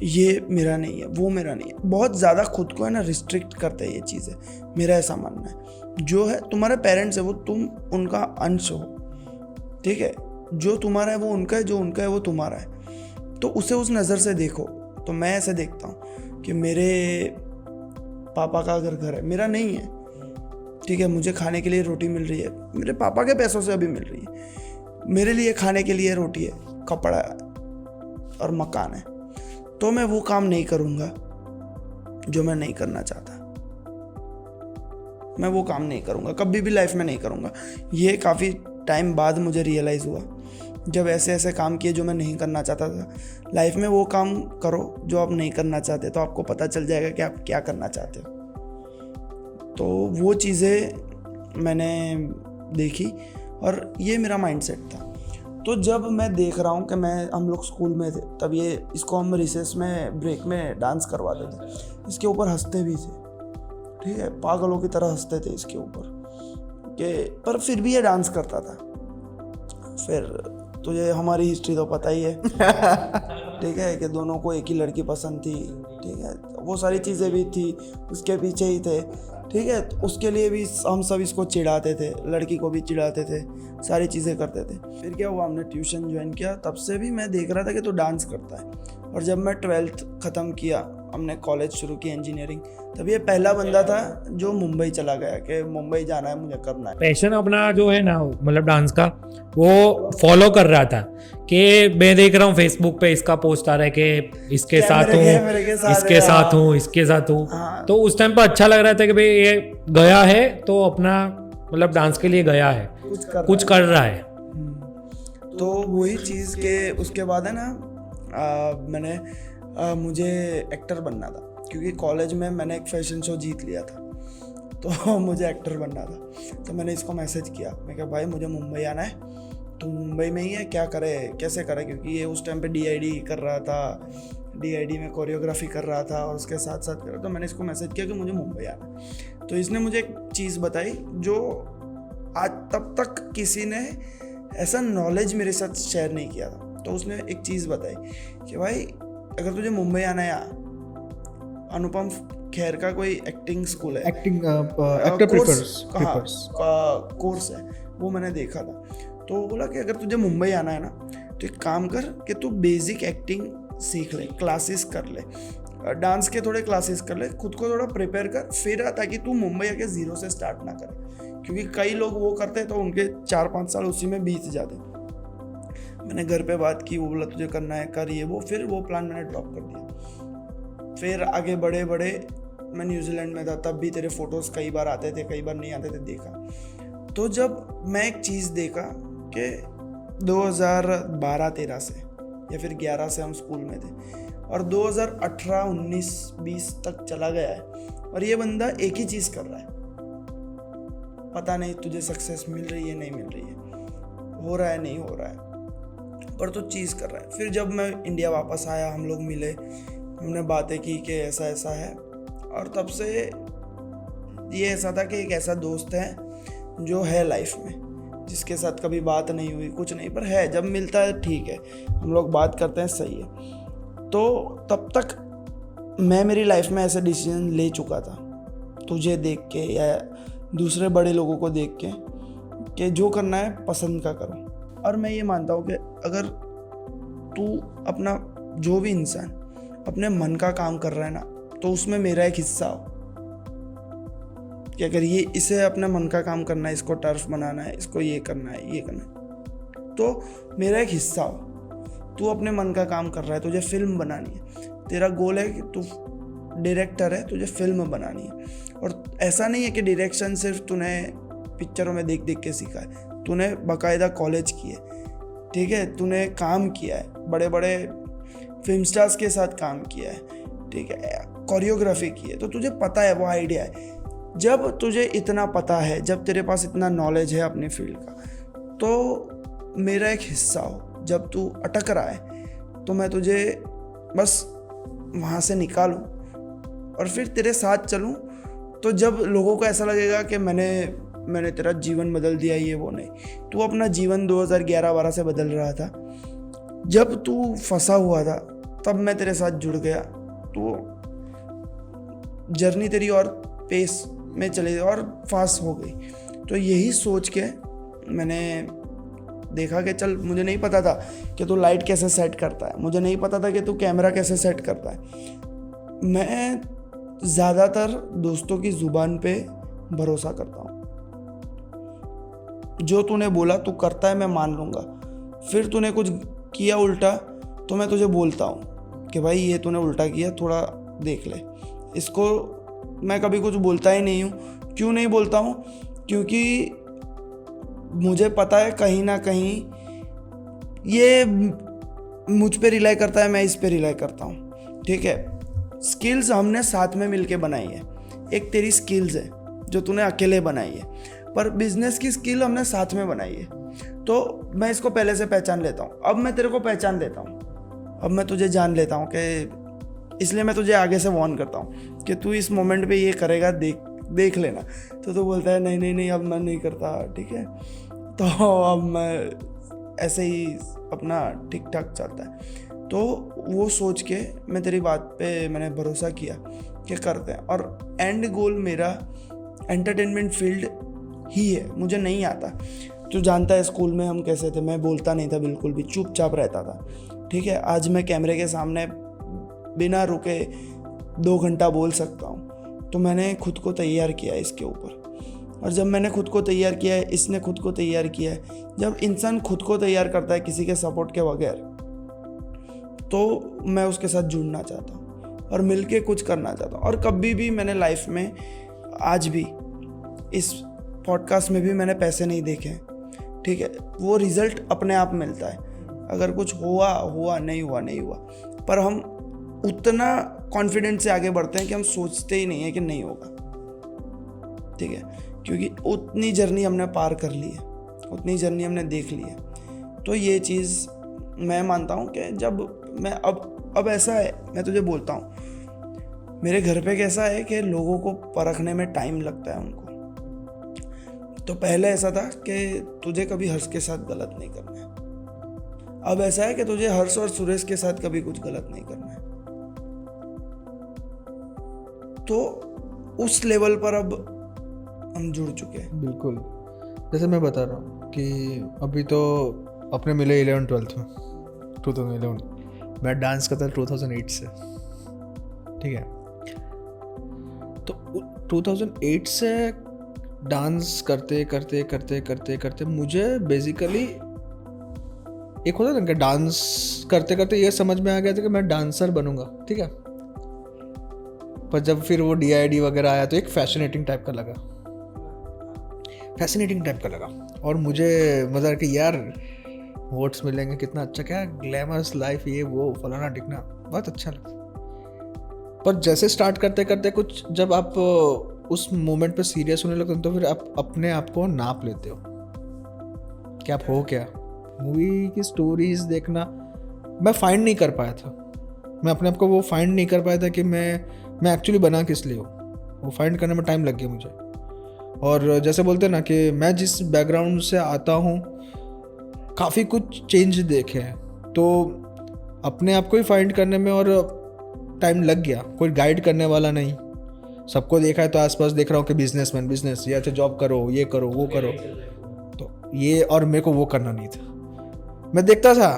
ये मेरा नहीं है, वो मेरा नहीं है। बहुत ज़्यादा खुद को है ना रिस्ट्रिक्ट करते हैं ये चीज़ें। मेरा ऐसा मानना है, जो है तुम्हारे पेरेंट्स है वो तुम उनका अंश हो, ठीक है, जो तुम्हारा है वो उनका है, जो उनका है वो तुम्हारा है, तो उसे उस नज़र से देखो। तो मैं ऐसे देखता हूँ कि मेरे पापा का अगर घर है, मेरा नहीं है, ठीक है, मुझे खाने के लिए रोटी मिल रही है, मेरे पापा के पैसों से अभी मिल रही है, मेरे लिए खाने के लिए रोटी है, कपड़ा है और मकान है, तो मैं वो काम नहीं करूँगा जो मैं नहीं करना चाहता। मैं वो काम नहीं करूँगा, कभी भी लाइफ में नहीं करूँगा। ये काफ़ी टाइम बाद मुझे रियलाइज़ हुआ, जब ऐसे ऐसे काम किए जो मैं नहीं करना चाहता था। लाइफ में वो काम करो जो आप नहीं करना चाहते, तो आपको पता चल जाएगा कि आप क्या करना चाहते हो। तो वो चीज़ें मैंने देखी और ये मेरा माइंडसेट था। तो जब मैं देख रहा हूँ कि हम लोग स्कूल में थे, तब इसको हम रिसेस में ब्रेक में डांस करवाते थे, इसके ऊपर हंसते भी थे, ठीक है, पागलों की तरह हंसते थे इसके ऊपर कि, पर फिर भी ये डांस करता था। फिर तुझे हमारी हिस्ट्री तो पता ही है ठीक है, कि दोनों को एक ही लड़की पसंद थी, ठीक है, वो सारी चीज़ें भी थी, उसके पीछे ही थे, ठीक है, तो उसके लिए भी हम सब इसको चिढ़ाते थे, लड़की को भी चिढ़ाते थे, सारी चीज़ें करते थे। फिर क्या हुआ, हमने ट्यूशन ज्वाइन किया, तब से भी मैं देख रहा था कि तो डांस करता है। और जब मैं 12th ख़त्म किया, हमने कॉलेज शुरू की इंजीनियरिंग, तब ये पहला बंदा था जो मुंबई चला गया कि मुंबई जाना है, मुझे करना है। पैशन अपना जो है ना, मतलब डांस का, वो फॉलो कर रहा था कि मैं देख रहा हूँ फेसबुक पे इसका पोस्ट आ रहा है कि इसके साथ हूँ, इसके साथ हूँ, इसके साथ हूँ। तो उस टाइम पर अच्छा लग रहा था कि भाई ये गया है तो अपना मतलब डांस के लिए गया है, कुछ कर रहा है। तो वही चीज़ के उसके बाद है ना, मुझे एक्टर बनना था, क्योंकि कॉलेज में मैंने एक फैशन शो जीत लिया था, तो मुझे एक्टर बनना था। तो मैंने इसको मैसेज किया, मैं कहा भाई मुझे मुंबई आना है, तो मुंबई में ही है, क्या करे कैसे करे, क्योंकि ये उस टाइम पे DID कर रहा था, DID में कोरियोग्राफी कर रहा था और उसके साथ साथ कर रहा। तो मैंने इसको मैसेज किया कि मुझे मुंबई आना है। तो इसने मुझे एक चीज़ बताई जो आज तब तक किसी ने ऐसा नॉलेज मेरे साथ शेयर नहीं किया था। तो उसने एक चीज़ बताई कि भाई अगर तुझे मुंबई आना है, अनुपम खेर का कोई एक्टिंग स्कूल है, कोर्स है, वो मैंने देखा था। तो वो बोला कि अगर तुझे मुंबई आना है ना, तो एक काम कर कि तू बेसिक एक्टिंग सीख ले, क्लासेस कर ले, डांस के थोड़े क्लासेस कर ले, खुद को थोड़ा प्रिपेयर कर, फिर ताकि तू मुंबई आके ज़ीरो से स्टार्ट ना करे, क्योंकि कई लोग वो करते हैं तो उनके 4-5 साल उसी में बीत जाते। मैंने घर पे बात की, वो बोला तुझे करना है कर, ये वो, फिर वो प्लान मैंने ड्रॉप कर दिया। फिर आगे बढ़े मैं न्यूजीलैंड में था, तब भी तेरे फोटोज़ कई बार आते थे, कई बार नहीं आते थे, देखा। तो जब मैं एक चीज़ देखा कि 2012-13 से या फिर 11 से हम स्कूल में थे और 2018, 19, 20 तक चला गया है और ये बंदा एक ही चीज़ कर रहा है। पता नहीं तुझे सक्सेस मिल रही है नहीं मिल रही है, हो रहा है नहीं हो रहा है, पर तो चीज़ कर रहा है। फिर जब मैं इंडिया वापस आया, हम लोग मिले, हमने बातें की कि ऐसा ऐसा है, और तब से ये ऐसा था कि एक ऐसा दोस्त है जो है लाइफ में, जिसके साथ कभी बात नहीं हुई, कुछ नहीं, पर है, जब मिलता है ठीक है, हम लोग बात करते हैं, सही है। तो तब तक मैं मेरी लाइफ में ऐसे डिसीजन ले चुका था, तुझे देख के या दूसरे बड़े लोगों को देख के, कि जो करना है पसंद का करो। और मैं ये मानता हूँ कि अगर तू अपना, जो भी इंसान अपने मन का काम कर रहा है ना, तो उसमें मेरा एक हिस्सा हो, कि अगर ये इसे अपने मन का काम करना है, इसको टर्फ बनाना है, इसको ये करना है, ये करना है, तो मेरा एक हिस्सा हो। तू अपने मन का काम कर रहा है, तुझे फिल्म बनानी है, तेरा गोल है कि तू डायरेक्टर है, तुझे फिल्म बनानी है, और ऐसा नहीं है कि डायरेक्शन सिर्फ तूने पिक्चरों में देख देख के सीखा है, तूने बाकायदा कॉलेज किए, ठीक है, तूने काम किया है, बड़े बड़े फिल्म स्टार्स के साथ काम किया है, ठीक है, कोरियोग्राफी की है, तो तुझे पता है, वो आइडिया है। जब तुझे इतना पता है, जब तेरे पास इतना नॉलेज है अपनी फील्ड का, तो मेरा एक हिस्सा हो। जब तू अटक रहा है तो मैं तुझे बस वहाँ से निकालूं और फिर तेरे साथ चलूं। तो जब लोगों को ऐसा लगेगा कि मैंने तेरा जीवन बदल दिया, ये वो नहीं, तू अपना जीवन 2011-12 से बदल रहा था। जब तू फंसा हुआ था तब मैं तेरे साथ जुड़ गया, तो जर्नी तेरी और पेस में चली और फास्ट हो गई। तो यही सोच के मैंने देखा कि चल, मुझे नहीं पता था कि तू लाइट कैसे सेट करता है, मुझे नहीं पता था कि तू कैमरा कैसे सेट करता है। मैं ज़्यादातर दोस्तों की ज़ुबान पे भरोसा करता हूँ, जो तूने बोला तू करता है मैं मान लूँगा, फिर तूने कुछ किया उल्टा तो मैं तुझे बोलता हूँ कि भाई ये तूने उल्टा किया, थोड़ा देख ले इसको। मैं कभी कुछ बोलता ही नहीं हूँ। क्यों नहीं बोलता हूँ? क्योंकि मुझे पता है कहीं ना कहीं ये मुझ पे रिलाई करता है, मैं इस पे रिलाई करता हूँ, ठीक है। स्किल्स हमने साथ में मिलके बनाई है। एक तेरी स्किल्स है जो तूने अकेले बनाई है, पर बिजनेस की स्किल हमने साथ में बनाई है। तो मैं इसको पहले से पहचान लेता हूँ, अब मैं तेरे को पहचान लेता हूँ, अब मैं तुझे जान लेता हूँ कि इसलिए मैं तुझे आगे से वार्न करता हूँ कि तू इस मोमेंट पे ये करेगा, देख लेना। तो तू बोलता है नहीं अब मैं नहीं करता, ठीक है। तो अब मैं ऐसे ही अपना ठीक ठाक चलता है। तो वो सोच के मैं तेरी बात पे मैंने भरोसा किया कि करते हैं, और एंड गोल मेरा एंटरटेनमेंट फील्ड ही है। मुझे नहीं आता, तू जानता है स्कूल में हम कैसे थे, मैं बोलता नहीं था बिल्कुल भी, चुपचाप रहता था, ठीक है। आज मैं कैमरे के सामने बिना रुके 2 घंटा बोल सकता हूँ। तो मैंने खुद को तैयार किया इसके ऊपर, और जब मैंने खुद को तैयार किया है, इसने खुद को तैयार किया है। जब इंसान खुद को तैयार करता है किसी के सपोर्ट के बगैर, तो मैं उसके साथ जुड़ना चाहता हूँ और मिलके कुछ करना चाहता हूँ। और कभी भी मैंने लाइफ में, आज भी इस पॉडकास्ट में भी मैंने पैसे नहीं देखे, ठीक है। वो रिजल्ट अपने आप मिलता है, अगर कुछ हुआ नहीं हुआ, पर हम उतना कॉन्फिडेंट से आगे बढ़ते हैं कि हम सोचते ही नहीं है कि नहीं होगा, ठीक है, क्योंकि उतनी जर्नी हमने पार कर ली है, उतनी जर्नी हमने देख ली है। तो ये चीज़ मैं मानता हूँ कि जब मैं अब ऐसा है, मैं तुझे बोलता हूँ, मेरे घर पे कैसा है कि लोगों को परखने में टाइम लगता है उनको। तो पहले ऐसा था कि तुझे कभी हर्ष के साथ गलत नहीं करना है, अब ऐसा है कि तुझे हर्ष और सुरेश के साथ कभी कुछ गलत नहीं करना है। तो उस लेवल पर अब हम जुड़ चुके हैं। बिल्कुल, जैसे मैं बता रहा हूँ कि अभी तो अपने मिले 11-12 में, 2011 मैं डांस करता था 2008 से, ठीक है। तो 2008 से डांस करते मुझे बेसिकली एक होता ना कि डांस करते करते ये समझ में आ गया था कि मैं डांसर बनूंगा, ठीक है। पर जब फिर वो DID वगैरह आया तो एक फैसिनेटिंग टाइप का लगा। फैसिनेटिंग टाइप का लगा और मुझे मज़ा आ कि यार वोट्स मिलेंगे, कितना अच्छा, क्या ग्लैमरस लाइफ, ये वो फलाना टिकना, बहुत अच्छा लगा। पर जैसे स्टार्ट करते करते कुछ जब आप उस मोमेंट पे सीरियस होने लगते हो तो फिर आप अपने आप को नाप लेते हो कि आप हो क्या। मूवी की स्टोरीज देखना मैं फाइंड नहीं कर पाया था, मैं अपने आप को वो फाइंड नहीं कर पाया था कि मैं एक्चुअली बना किस लिए हूँ, वो फाइंड करने में टाइम लग गया मुझे। और जैसे बोलते हैं ना कि मैं जिस बैकग्राउंड से आता हूँ काफ़ी कुछ चेंज देखे हैं, तो अपने आप को ही फाइंड करने में और टाइम लग गया। कोई गाइड करने वाला नहीं, सबको देखा है तो आसपास देख रहा हूँ कि बिजनेसमैन, बिजनेस, या अच्छा जॉब करो, ये करो, वो करो, तो ये, और मेरे को वो करना नहीं था। मैं देखता था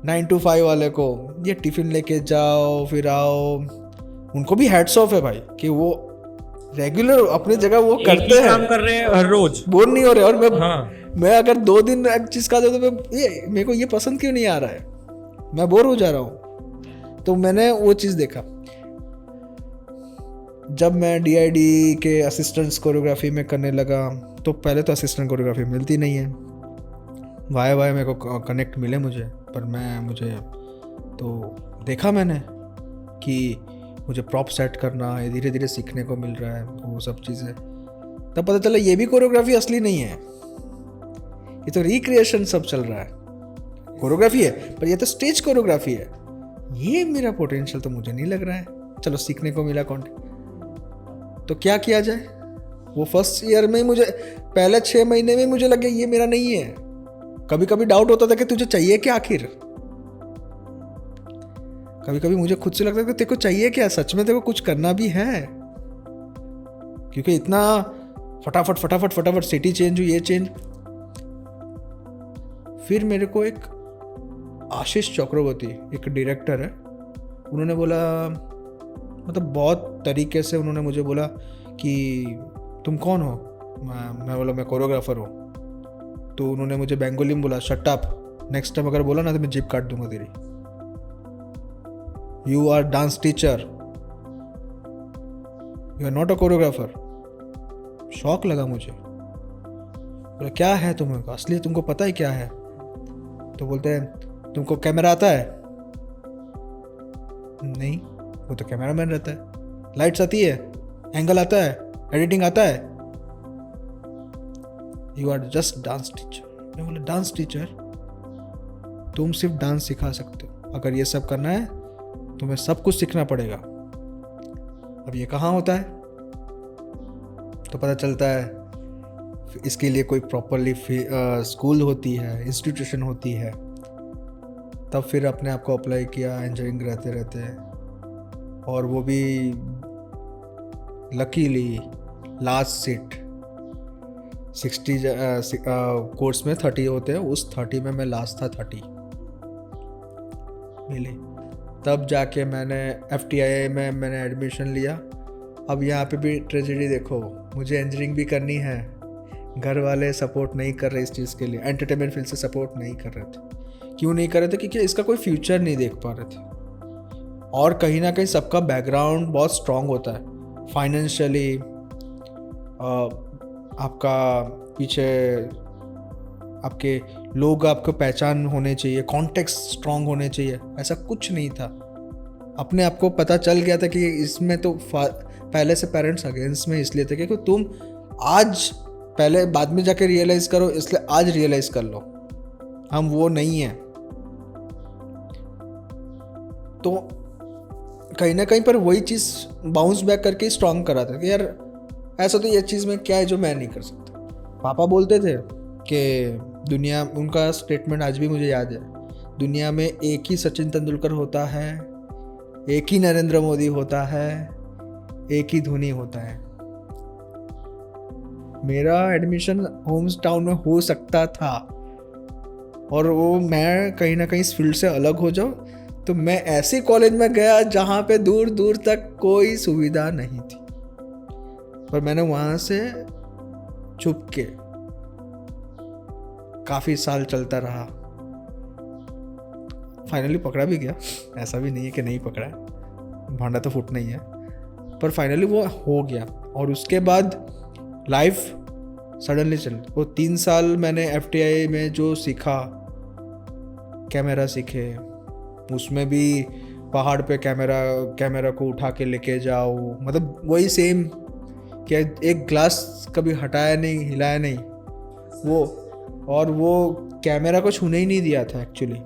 9 to 5 वाले को, ये टिफ़िन लेके जाओ फिर आओ, उनको भी हैट्स ऑफ है भाई कि वो रेगुलर अपनी जगह वो करते हैं, काम कर रहे हैं हर रोज, बोर नहीं हो रहे। और हाँ। मैं अगर 2 दिन एक चीज़ खाता तो मेरे को ये पसंद क्यों नहीं आ रहा है, मैं बोर हो जा रहा हूँ। तो मैंने वो चीज़ देखा। जब मैं DID के असिस्टेंट्स कोरियोग्राफी में करने लगा तो पहले तो असिस्टेंट कोरियोग्राफी मिलती नहीं है, वाई मेरे को कनेक्ट मिले मुझे, पर मुझे तो देखा मैंने कि मुझे प्रॉप सेट करना है, धीरे धीरे सीखने को मिल रहा है वो सब चीज़ें। तब पता चला ये भी कोरियोग्राफी असली नहीं है, ये तो रिक्रिएशन सब चल रहा है। कोरियोग्राफी है पर ये तो स्टेज कोरियोग्राफी है, ये मेरा पोटेंशियल तो मुझे नहीं लग रहा है। चलो सीखने को मिला कंटेंट, तो क्या किया जाए। वो फर्स्ट ईयर में ही मुझे, पहले 6 महीने में मुझे लगे ये मेरा नहीं है। कभी कभी डाउट होता था कि तुझे चाहिए क्या आखिर, कभी कभी मुझे खुद से लगता था कि तेरे को चाहिए क्या, सच में तेरे को कुछ करना भी है, क्योंकि इतना फटाफट फटाफट फटाफट सिटी चेंज हुई, ये चेंज। फिर मेरे को एक आशीष चक्रवर्ती, एक डायरेक्टर है, उन्होंने बोला, मतलब बहुत तरीके से उन्होंने मुझे बोला कि तुम कौन हो। मैं बोला मैं कोरियोग्राफर हूँ। तो उन्होंने मुझे बंगाली में बोला, शट अप, नेक्स्ट टाइम अगर बोला ना तो मैं जिप काट दूंगा तेरी, you are dance teacher, you are not a choreographer. शौक लगा मुझे, बोला क्या है तुम्हें असली, तुमको पता है क्या है। तो बोलते हैं तुमको कैमरा आता है, नहीं वो तो कैमरामैन रहता है। लाइट्स आती है, एंगल आता है, एडिटिंग आता है, you are just dance teacher. मैं बोला डांस टीचर, तुम सिर्फ डांस सिखा सकते हो, अगर ये सब करना है तुम्हें सब कुछ सीखना पड़ेगा। अब ये कहाँ होता है, तो पता चलता है इसके लिए कोई प्रॉपरली स्कूल होती है, इंस्टीट्यूशन होती है। तब फिर अपने आप को अप्लाई किया इंजीनियरिंग रहते रहते, और वो भी लकीली लास्ट सीट 60 कोर्स में 30 होते हैं, उस 30 में मैं लास्ट था, 30 मिली। तब जाके मैंने FTII में मैंने एडमिशन लिया। अब यहाँ पे भी ट्रेजेडी देखो, मुझे इंजीनियरिंग भी करनी है, घर वाले सपोर्ट नहीं कर रहे इस चीज़ के लिए, एंटरटेनमेंट फील्ड से सपोर्ट नहीं कर रहे थे। क्यों नहीं कर रहे थे, क्योंकि इसका कोई फ्यूचर नहीं देख पा रहे थे। और कहीं ना कहीं सबका बैकग्राउंड बहुत स्ट्रांग होता है फाइनेंशियली, आपका पीछे आपके लोग, आपको पहचान होने चाहिए, कॉन्टेक्स्ट स्ट्रांग होने चाहिए, ऐसा कुछ नहीं था। अपने आप को पता चल गया था कि इसमें तो पहले से पेरेंट्स अगेंस्ट में इसलिए थे कि तुम आज पहले बाद में जाके रियलाइज करो, इसलिए आज रियलाइज कर लो, हम वो नहीं हैं। तो कहीं ना कहीं पर वही चीज़ बाउंस बैक करके स्ट्रांग करा था कि यार ऐसा तो ये चीज़ में क्या है जो मैं नहीं कर सकता। पापा बोलते थे कि दुनिया, उनका स्टेटमेंट आज भी मुझे याद है, दुनिया में एक ही सचिन तेंदुलकर होता है, एक ही नरेंद्र मोदी होता है, एक ही धोनी होता है। मेरा एडमिशन होम टाउन में हो सकता था, और वो मैं कहीं ना कहीं इस फील्ड से अलग हो जाऊँ, तो मैं ऐसे कॉलेज में गया जहाँ पे दूर दूर तक कोई सुविधा नहीं थी। पर मैंने वहाँ से छुप के काफ़ी साल चलता रहा, फाइनली पकड़ा भी गया। ऐसा भी नहीं है कि नहीं पकड़ा, भांडा तो फूटना ही है, पर फाइनली वो हो गया। और उसके बाद लाइफ सडनली चल। वो 3 साल मैंने FTI में जो सीखा, कैमरा सीखे, उसमें भी पहाड़ पे कैमरा को उठा के लेके जाओ, मतलब वही सेम कि एक ग्लास कभी हटाया नहीं, हिलाया नहीं वो, और वो कैमरा को छूने ही नहीं दिया था। एक्चुअली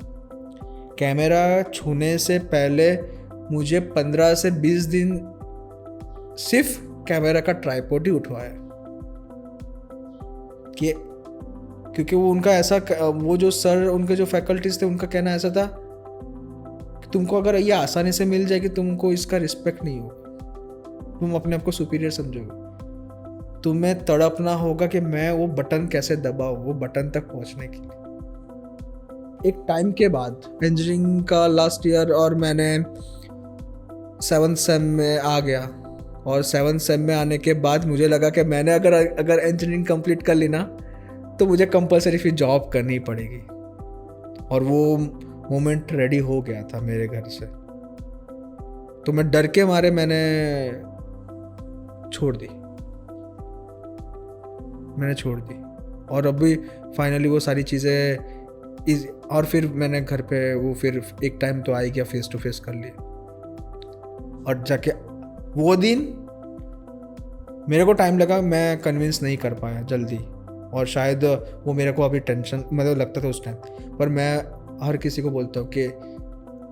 कैमरा छूने से पहले मुझे 15 से 20 दिन सिर्फ कैमरा का ट्राइपॉड ही उठवाया, कि क्योंकि वो उनका ऐसा, वो जो सर, उनके जो फैकल्टीज थे, उनका कहना ऐसा था कि तुमको अगर ये आसानी से मिल जाएगी, तुमको इसका रिस्पेक्ट नहीं होगा, तुम अपने आप को सुपीरियर समझोगे, तुम्हें तड़पना होगा कि मैं वो बटन कैसे दबाऊं, वो बटन तक पहुंचने के लिए। एक टाइम के बाद इंजीनियरिंग का लास्ट ईयर, और मैंने 7th सेम में आ गया, और 7th सेम में आने के बाद मुझे लगा कि मैंने अगर इंजीनियरिंग कंप्लीट कर ली ना, तो मुझे कंपलसरी फिर जॉब करनी पड़ेगी, और वो मोमेंट रेडी हो गया था मेरे घर से। तो मैं डर के मारे मैंने छोड़ दी, और अभी फाइनली वो सारी चीज़ें, और फिर मैंने घर पे वो, फिर एक टाइम तो आ ही गया, फेस टू फेस कर लिया। और जाके वो दिन मेरे को टाइम लगा, मैं कन्विंस नहीं कर पाया जल्दी, और शायद वो मेरे को अभी टेंशन मतलब लगता था उस टाइम। पर मैं हर किसी को बोलता हूँ कि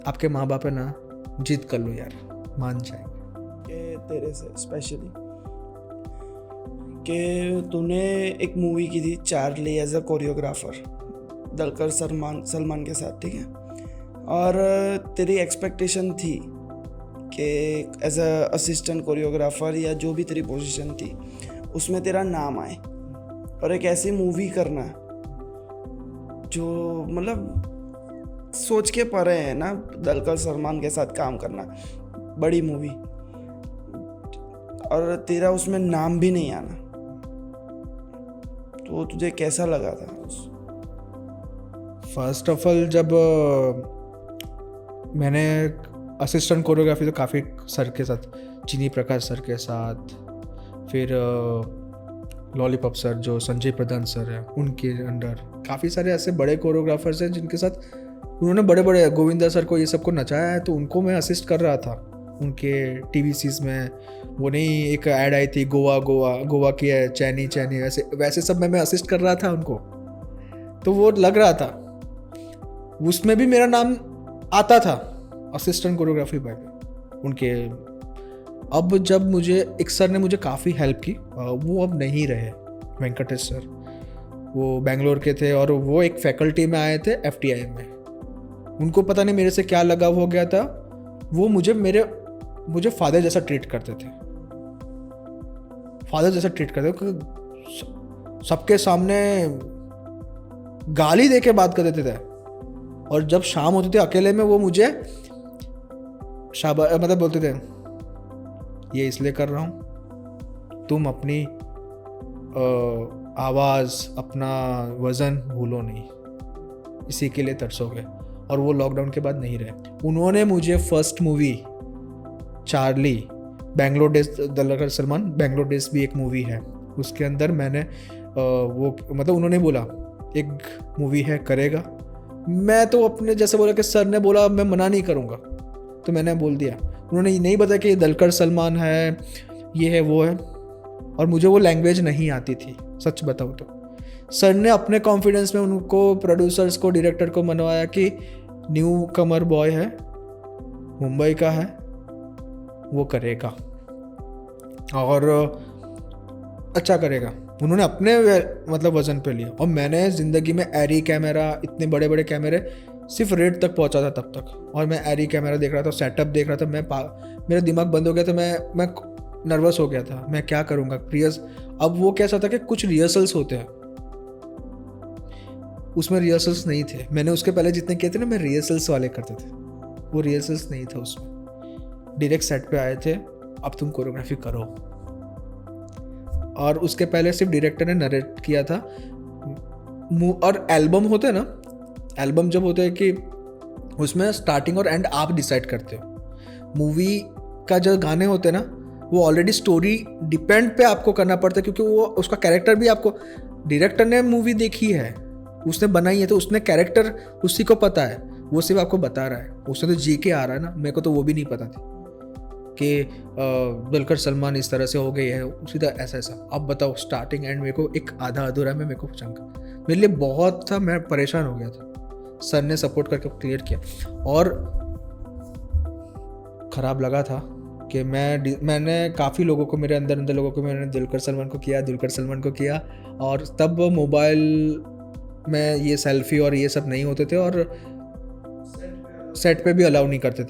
आपके माँ बाप है ना, जिद कर लो यार, मान जाएंगे। कि तेरे से स्पेशली कि तूने एक मूवी की थी Charlie as a choreographer, Dulquer Salmaan के साथ, ठीक है, और तेरी एक्सपेक्टेशन थी कि एज अ असिस्टेंट कोरियोग्राफर या जो भी तेरी पोजीशन थी उसमें तेरा नाम आए, और एक ऐसी मूवी करना जो मतलब सोच के परे है ना, दलकर सलमान के साथ काम करना, बड़ी मूवी, और तेरा उसमें नाम भी नहीं आना, तो तुझे कैसा लगा था? फर्स्ट ऑफ ऑल जब मैंने असिस्टेंट कोरियोग्राफी तो काफ़ी सर के साथ, चीनी प्रकाश सर के साथ, फिर लॉलीपॉप सर जो संजय प्रधान सर हैं उनके अंडर, काफ़ी सारे ऐसे बड़े कोरियोग्राफर्स हैं जिनके साथ उन्होंने बड़े गोविंदा सर को ये सबको नचाया है, तो उनको मैं असिस्ट कर रहा था उनके TVCs में। वो नहीं, एक ऐड आई थी गोवा की है, चैनी वैसे सब मैं असिस्ट कर रहा था उनको, तो वो लग रहा था उसमें भी मेरा नाम आता था असिस्टेंट कोरियोग्राफी बाय उनके। अब जब मुझे एक सर ने मुझे काफ़ी हेल्प की, वो अब नहीं रहे, वेंकटेश सर, वो बेंगलोर के थे, और वो एक फैकल्टी में आए थे FTI में। उनको पता नहीं मेरे से क्या लगाव हो गया था, वो मुझे फादर जैसा ट्रीट करते थे, सबके सामने गाली दे के बात कर देते थे, और जब शाम होती थी अकेले में वो मुझे मतलब बोलते थे, ये इसलिए कर रहा हूँ, तुम अपनी आवाज़, अपना वज़न भूलो नहीं, इसी के लिए तरसोगे। और वो लॉकडाउन के बाद नहीं रहे। उन्होंने मुझे फर्स्ट मूवी चार्ली, बैंगलोर डेज, दलकर सलमान बैंगलोर डेज भी एक मूवी है, उसके अंदर मैंने वो मतलब उन्होंने बोला एक मूवी है, करेगा? मैं तो अपने जैसे बोला कि सर ने बोला मैं मना नहीं करूँगा, तो मैंने बोल दिया। उन्होंने नहीं बताया कि ये दलकर सलमान है, ये है, वो है, और मुझे वो लैंग्वेज नहीं आती थी, सच बताऊँ तो। सर ने अपने कॉन्फिडेंस में उनको, प्रोड्यूसर्स को, डायरेक्टर को मनवाया कि न्यू कमर बॉय है, मुंबई का है, वो करेगा और अच्छा करेगा। उन्होंने अपने मतलब वजन पे लिया, और मैंने ज़िंदगी में एरी कैमरा, इतने बड़े बड़े कैमरे सिर्फ रेड तक पहुंचा था तब तक, और मैं एरी कैमरा देख रहा था, सेटअप देख रहा था, मेरा दिमाग बंद हो गया था, मैं नर्वस हो गया था, मैं क्या करूँगा। अब वो कैसा था कि कुछ रिहर्सल्स होते हैं, उसमें रिहर्सल्स नहीं थे। मैंने उसके पहले जितने किए थे ना, मैं रिहर्सल्स वाले करते थे, वो रिहर्सल्स नहीं था उसमें। डायरेक्ट सेट पे आए थे, अब तुम कोरियोग्राफी करो। और उसके पहले सिर्फ डायरेक्टर ने नरेट किया था। और एल्बम होते हैं ना, एल्बम जब होते हैं कि उसमें स्टार्टिंग और एंड आप डिसाइड करते हो। मूवी का जो गाने होते हैं ना, वो ऑलरेडी स्टोरी डिपेंड पे आपको करना पड़ता है, क्योंकि वो उसका कैरेक्टर भी आपको, डायरेक्टर ने मूवी देखी है, उसने बनाई है, तो उसने कैरेक्टर उसी को पता है, वो सिर्फ आपको बता रहा है, उसने तो जी के आ रहा है ना। मेरे को तो वो भी नहीं पता थी कि दुलकर सलमान इस तरह से हो गई है, सीधा ऐसा ऐसा। अब बताओ स्टार्टिंग एंड मेरे को एक आधा अधूरा में मेरे को शंका, मेरे लिए बहुत था, मैं परेशान हो गया था। सर ने सपोर्ट करके क्लियर किया, और ख़राब लगा था कि मैंने काफ़ी लोगों को, मेरे अंदर लोगों को मैंने दुलकर सलमान को किया, और तब मोबाइल में ये सेल्फी और ये सब नहीं होते थे, और सेट पे भी अलाउ नहीं करते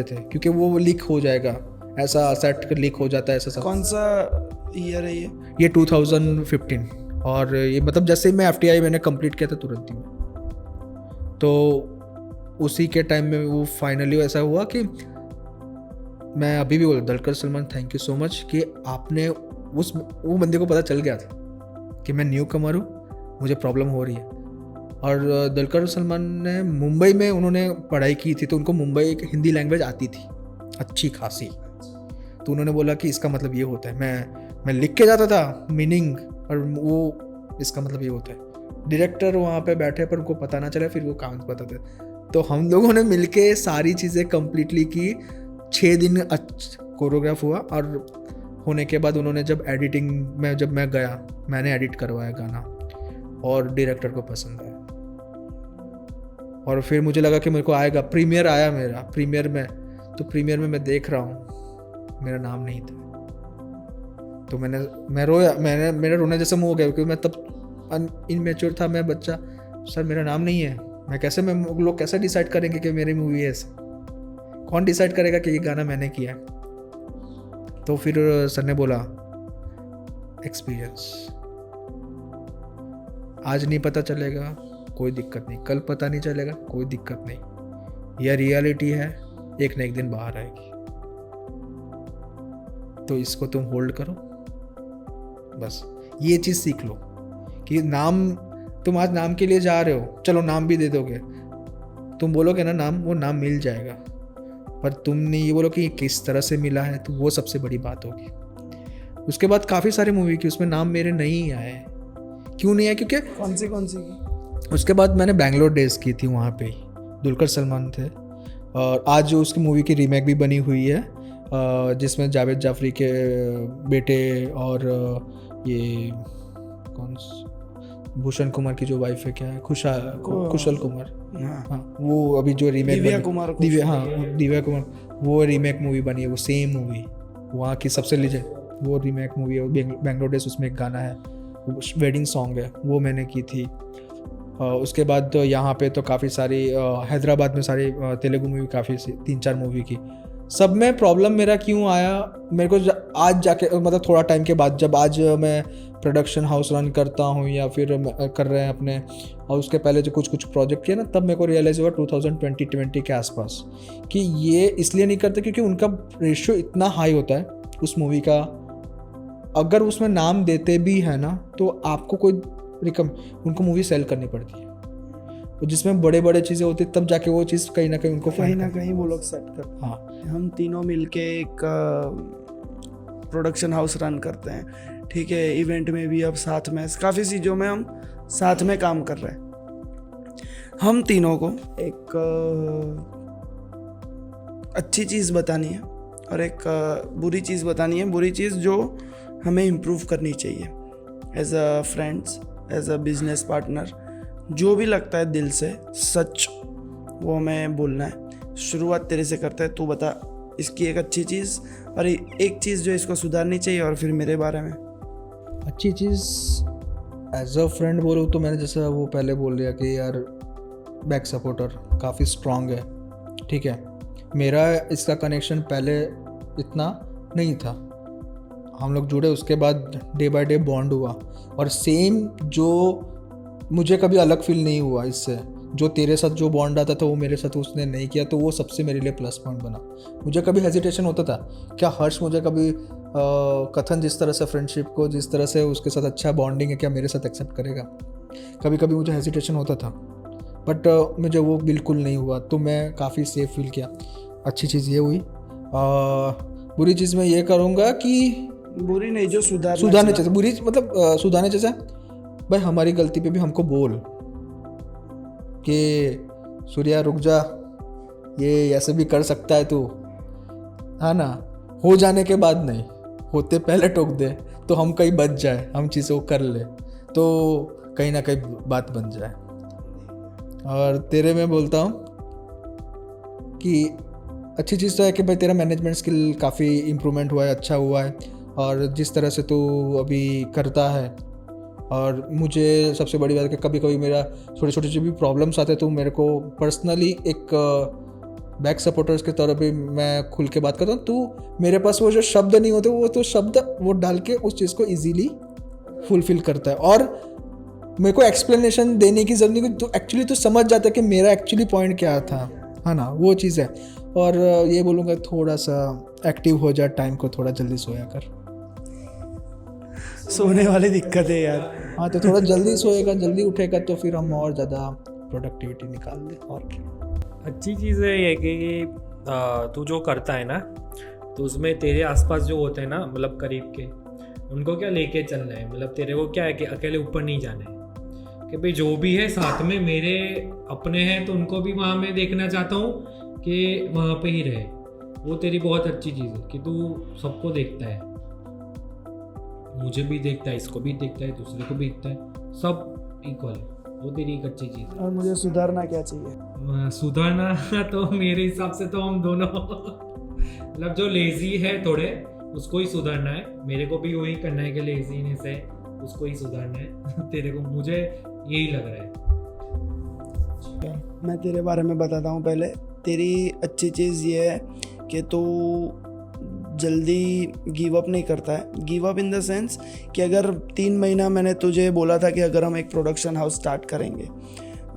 थे क्योंकि वो लीक हो जाएगा, ऐसा सेट लीक हो जाता है, ऐसा सब। कौन सा ईयर है ये? 2015, और ये मतलब जैसे ही मैं FTI मैंने कंप्लीट किया था तुरंत ही में, तो उसी के टाइम में वो फाइनली ऐसा हुआ कि मैं अभी भी बोला, Dulquer Salman thank you so much कि आपने वो बंदे को पता चल गया था कि मैं न्यू कमर हूँ, मुझे प्रॉब्लम हो रही है। और दुलकर सलमान ने मुंबई में उन्होंने पढ़ाई की थी, तो उनको मुंबई एक हिंदी लैंग्वेज आती थी अच्छी खासी, तो उन्होंने बोला कि इसका मतलब ये होता है। मैं लिख के जाता था मीनिंग, और वो इसका मतलब ये होता है। डायरेक्टर वहाँ पे बैठे पर उनको पता ना चले, फिर वो काम बताते। तो हम लोगों ने मिलके सारी चीज़ें कंप्लीटली की, 6 दिन कोरियोग्राफ हुआ, और होने के बाद उन्होंने जब एडिटिंग में जब मैं गया, मैंने एडिट करवाया गाना, और डायरेक्टर को पसंद आया, और फिर मुझे लगा कि मेरे को आएगा। प्रीमियर आया मेरा, प्रीमियर में मैं देख रहा हूँ मेरा नाम नहीं था, तो मैं रोया, मेरा रोना जैसा मुँह हो गया, क्योंकि मैं तब इनमेच्योर था, मैं बच्चा। सर मेरा नाम नहीं है, मैं लोग कैसे डिसाइड करेंगे कि मेरी मूवी है ऐसे? कौन डिसाइड करेगा कि ये गाना मैंने किया है? तो फिर सर ने बोला एक्सपीरियंस, आज नहीं पता चलेगा कोई दिक्कत नहीं, कल पता नहीं चलेगा कोई दिक्कत नहीं, यह रियलिटी है, एक न एक दिन बाहर आएगी, तो इसको तुम होल्ड करो। बस ये चीज़ सीख लो कि तुम आज नाम के लिए जा रहे हो, चलो नाम भी दे दोगे, तुम बोलोगे ना नाम, वो नाम मिल जाएगा, पर तुमने ये बोलो कि ये किस तरह से मिला है, तो वो सबसे बड़ी बात होगी। उसके बाद काफ़ी सारे मूवी की उसमें नाम मेरे नहीं आए। क्यों नहीं आए? क्योंकि कौन सी की? उसके बाद मैंने बैंगलोर डेज की थी, वहाँ पे दुलकर सलमान थे, और आज जो उसकी मूवी की रीमेक भी बनी हुई है, जिसमें जावेद जाफरी के बेटे और ये भूषण कुमार की जो वाइफ है, क्या है, कुशल कुमार, हाँ, वो अभी जो रीमेक दिव्या कुमार, वो रीमेक मूवी बनी है, वो सेम मूवी वहाँ की सबसे लीजेंड, वो रीमेक मूवी है। बैंगलोर डेज, उसमें एक गाना है, वेडिंग सॉन्ग है, वो मैंने की थी। उसके बाद तो यहाँ पे तो काफ़ी सारी हैदराबाद में सारी तेलुगु मूवी, काफ़ी 3-4 मूवी की। सब में प्रॉब्लम मेरा क्यों आया, मेरे को आज जाके मतलब थोड़ा टाइम के बाद, जब आज मैं प्रोडक्शन हाउस रन करता हूँ या फिर कर रहे हैं अपने, और उसके पहले जो कुछ प्रोजेक्ट किया ना, तब मेरे को रियलाइज़ हुआ 2020 के आसपास कि ये इसलिए नहीं करते क्योंकि उनका रेशियो इतना हाई होता है उस मूवी का। अगर उसमें नाम देते भी है ना, तो आपको कोई उनको मूवी सेल करनी पड़ती है, तो जिसमें बड़े बड़े चीज़ें होती है, तब जाके वो चीज़ कहीं ना कहीं वो लोग सेट करते हैं। हाँ, हम तीनों मिलके एक प्रोडक्शन हाउस रन करते हैं, ठीक है। इवेंट में भी अब साथ में, काफ़ी चीज़ों में हम साथ में काम कर रहे हैं। हम तीनों को एक अच्छी चीज़ बतानी है और एक बुरी चीज़ बतानी है। बुरी चीज़ जो हमें इम्प्रूव करनी चाहिए as a friends, as a business partner, जो भी लगता है दिल से सच, वो हमें बोलना है। शुरुआत तेरे से करते हैं, तू बता इसकी एक अच्छी चीज़ और एक चीज़ जो इसको सुधारनी चाहिए, और फिर मेरे बारे में। अच्छी चीज़ एज अ फ्रेंड बोलूँ तो मैंने जैसा वो पहले बोल दिया कि यार बैक सपोर्टर काफ़ी स्ट्रांग है, ठीक है। मेरा इसका कनेक्शन पहले इतना नहीं था, हम लोग जुड़े, उसके बाद डे बाय डे बॉन्ड हुआ, और सेम जो मुझे कभी अलग फील नहीं हुआ इससे, जो तेरे साथ जो बॉन्ड आता था वो मेरे साथ उसने नहीं किया, तो वो सबसे मेरे लिए प्लस पॉइंट बना। मुझे कभी हेजिटेशन होता था, क्या हर्ष मुझे कभी कथन जिस तरह से फ्रेंडशिप को, जिस तरह से उसके साथ अच्छा बॉन्डिंग है, क्या मेरे साथ एक्सेप्ट करेगा? कभी कभी मुझे हेजिटेशन होता था, बट मुझे वो बिल्कुल नहीं हुआ, तो मैं काफ़ी सेफ फील किया। अच्छी चीज़ ये हुई। बुरी चीज़ मैं ये करूँगा कि बुरी नहीं, जो सुधारने जैसे बुरी मतलब सुधारने जैसे भाई हमारी गलती पे भी हमको बोल कि सूर्या रुक जा, ये ऐसे भी कर सकता है तू, है ना। हो जाने के बाद नहीं, होते पहले टोक दे तो हम कहीं बच जाए, हम चीज़ों को कर ले तो कहीं ना कहीं बात बन जाए। और तेरे में बोलता हूँ कि अच्छी चीज़ तो है कि भाई तेरा मैनेजमेंट स्किल काफ़ी इम्प्रूवमेंट हुआ है, अच्छा हुआ है, और जिस तरह से तू अभी करता है। और मुझे सबसे बड़ी बात है कि कभी कभी मेरा छोटे छोटे जो भी प्रॉब्लम्स आते हैं तो मेरे को पर्सनली एक बैक सपोर्टर्स के तौर पे मैं खुल के बात करता हूँ। तू मेरे पास वो जो शब्द नहीं होते वो तो शब्द वो डाल के उस चीज़ को ईजीली फुलफिल करता है, और मेरे को एक्सप्लेनेशन देने की ज़रूरत नहीं, तो एक्चुअली तो समझ जाता है कि मेरा एक्चुअली पॉइंट क्या था, है ना, वो चीज़ है। और ये बोलूँगा थोड़ा सा एक्टिव हो जा, टाइम को थोड़ा जल्दी सोया कर। सोने वाली दिक्कत है यार। हाँ, तो थोड़ा जल्दी सोएगा, जल्दी उठेगा तो फिर हम और ज़्यादा प्रोडक्टिविटी निकाल दें। और क्या अच्छी चीज़ है ये कि तू जो करता है ना, तो उसमें तेरे आसपास जो होते हैं ना, मतलब करीब के, उनको क्या लेके चलना है। मतलब तेरे को क्या है कि अकेले ऊपर नहीं जाना है, कि भाई जो भी है साथ में मेरे अपने हैं तो उनको भी वहाँ मैं देखना चाहता हूँ कि वहाँ पे ही रहे। वो तेरी बहुत अच्छी चीज़ है कि तू सबको देखता है, मुझे भी देखता है, इसको भी देखता है, दूसरे को भी देखता है, सब इक्वल है। वो तेरी एक अच्छी चीज़ है। और मुझे सुधारना क्या चाहिए? सुधारना तो मेरे हिसाब से तो हम दोनों मतलब जो लेजी है थोड़े, उसको ही सुधारना है। मेरे को भी वही करना है कि लेजीनेस है, उसको ही सुधारना है। तेरे को, मुझे यही लग रहा है। मैं तेरे बारे में बताता हूँ। पहले तेरी अच्छी चीज़ ये है कि तू जल्दी गिव अप नहीं करता है। Give up in the sense कि अगर 3 महीना मैंने तुझे बोला था कि अगर हम एक प्रोडक्शन हाउस स्टार्ट करेंगे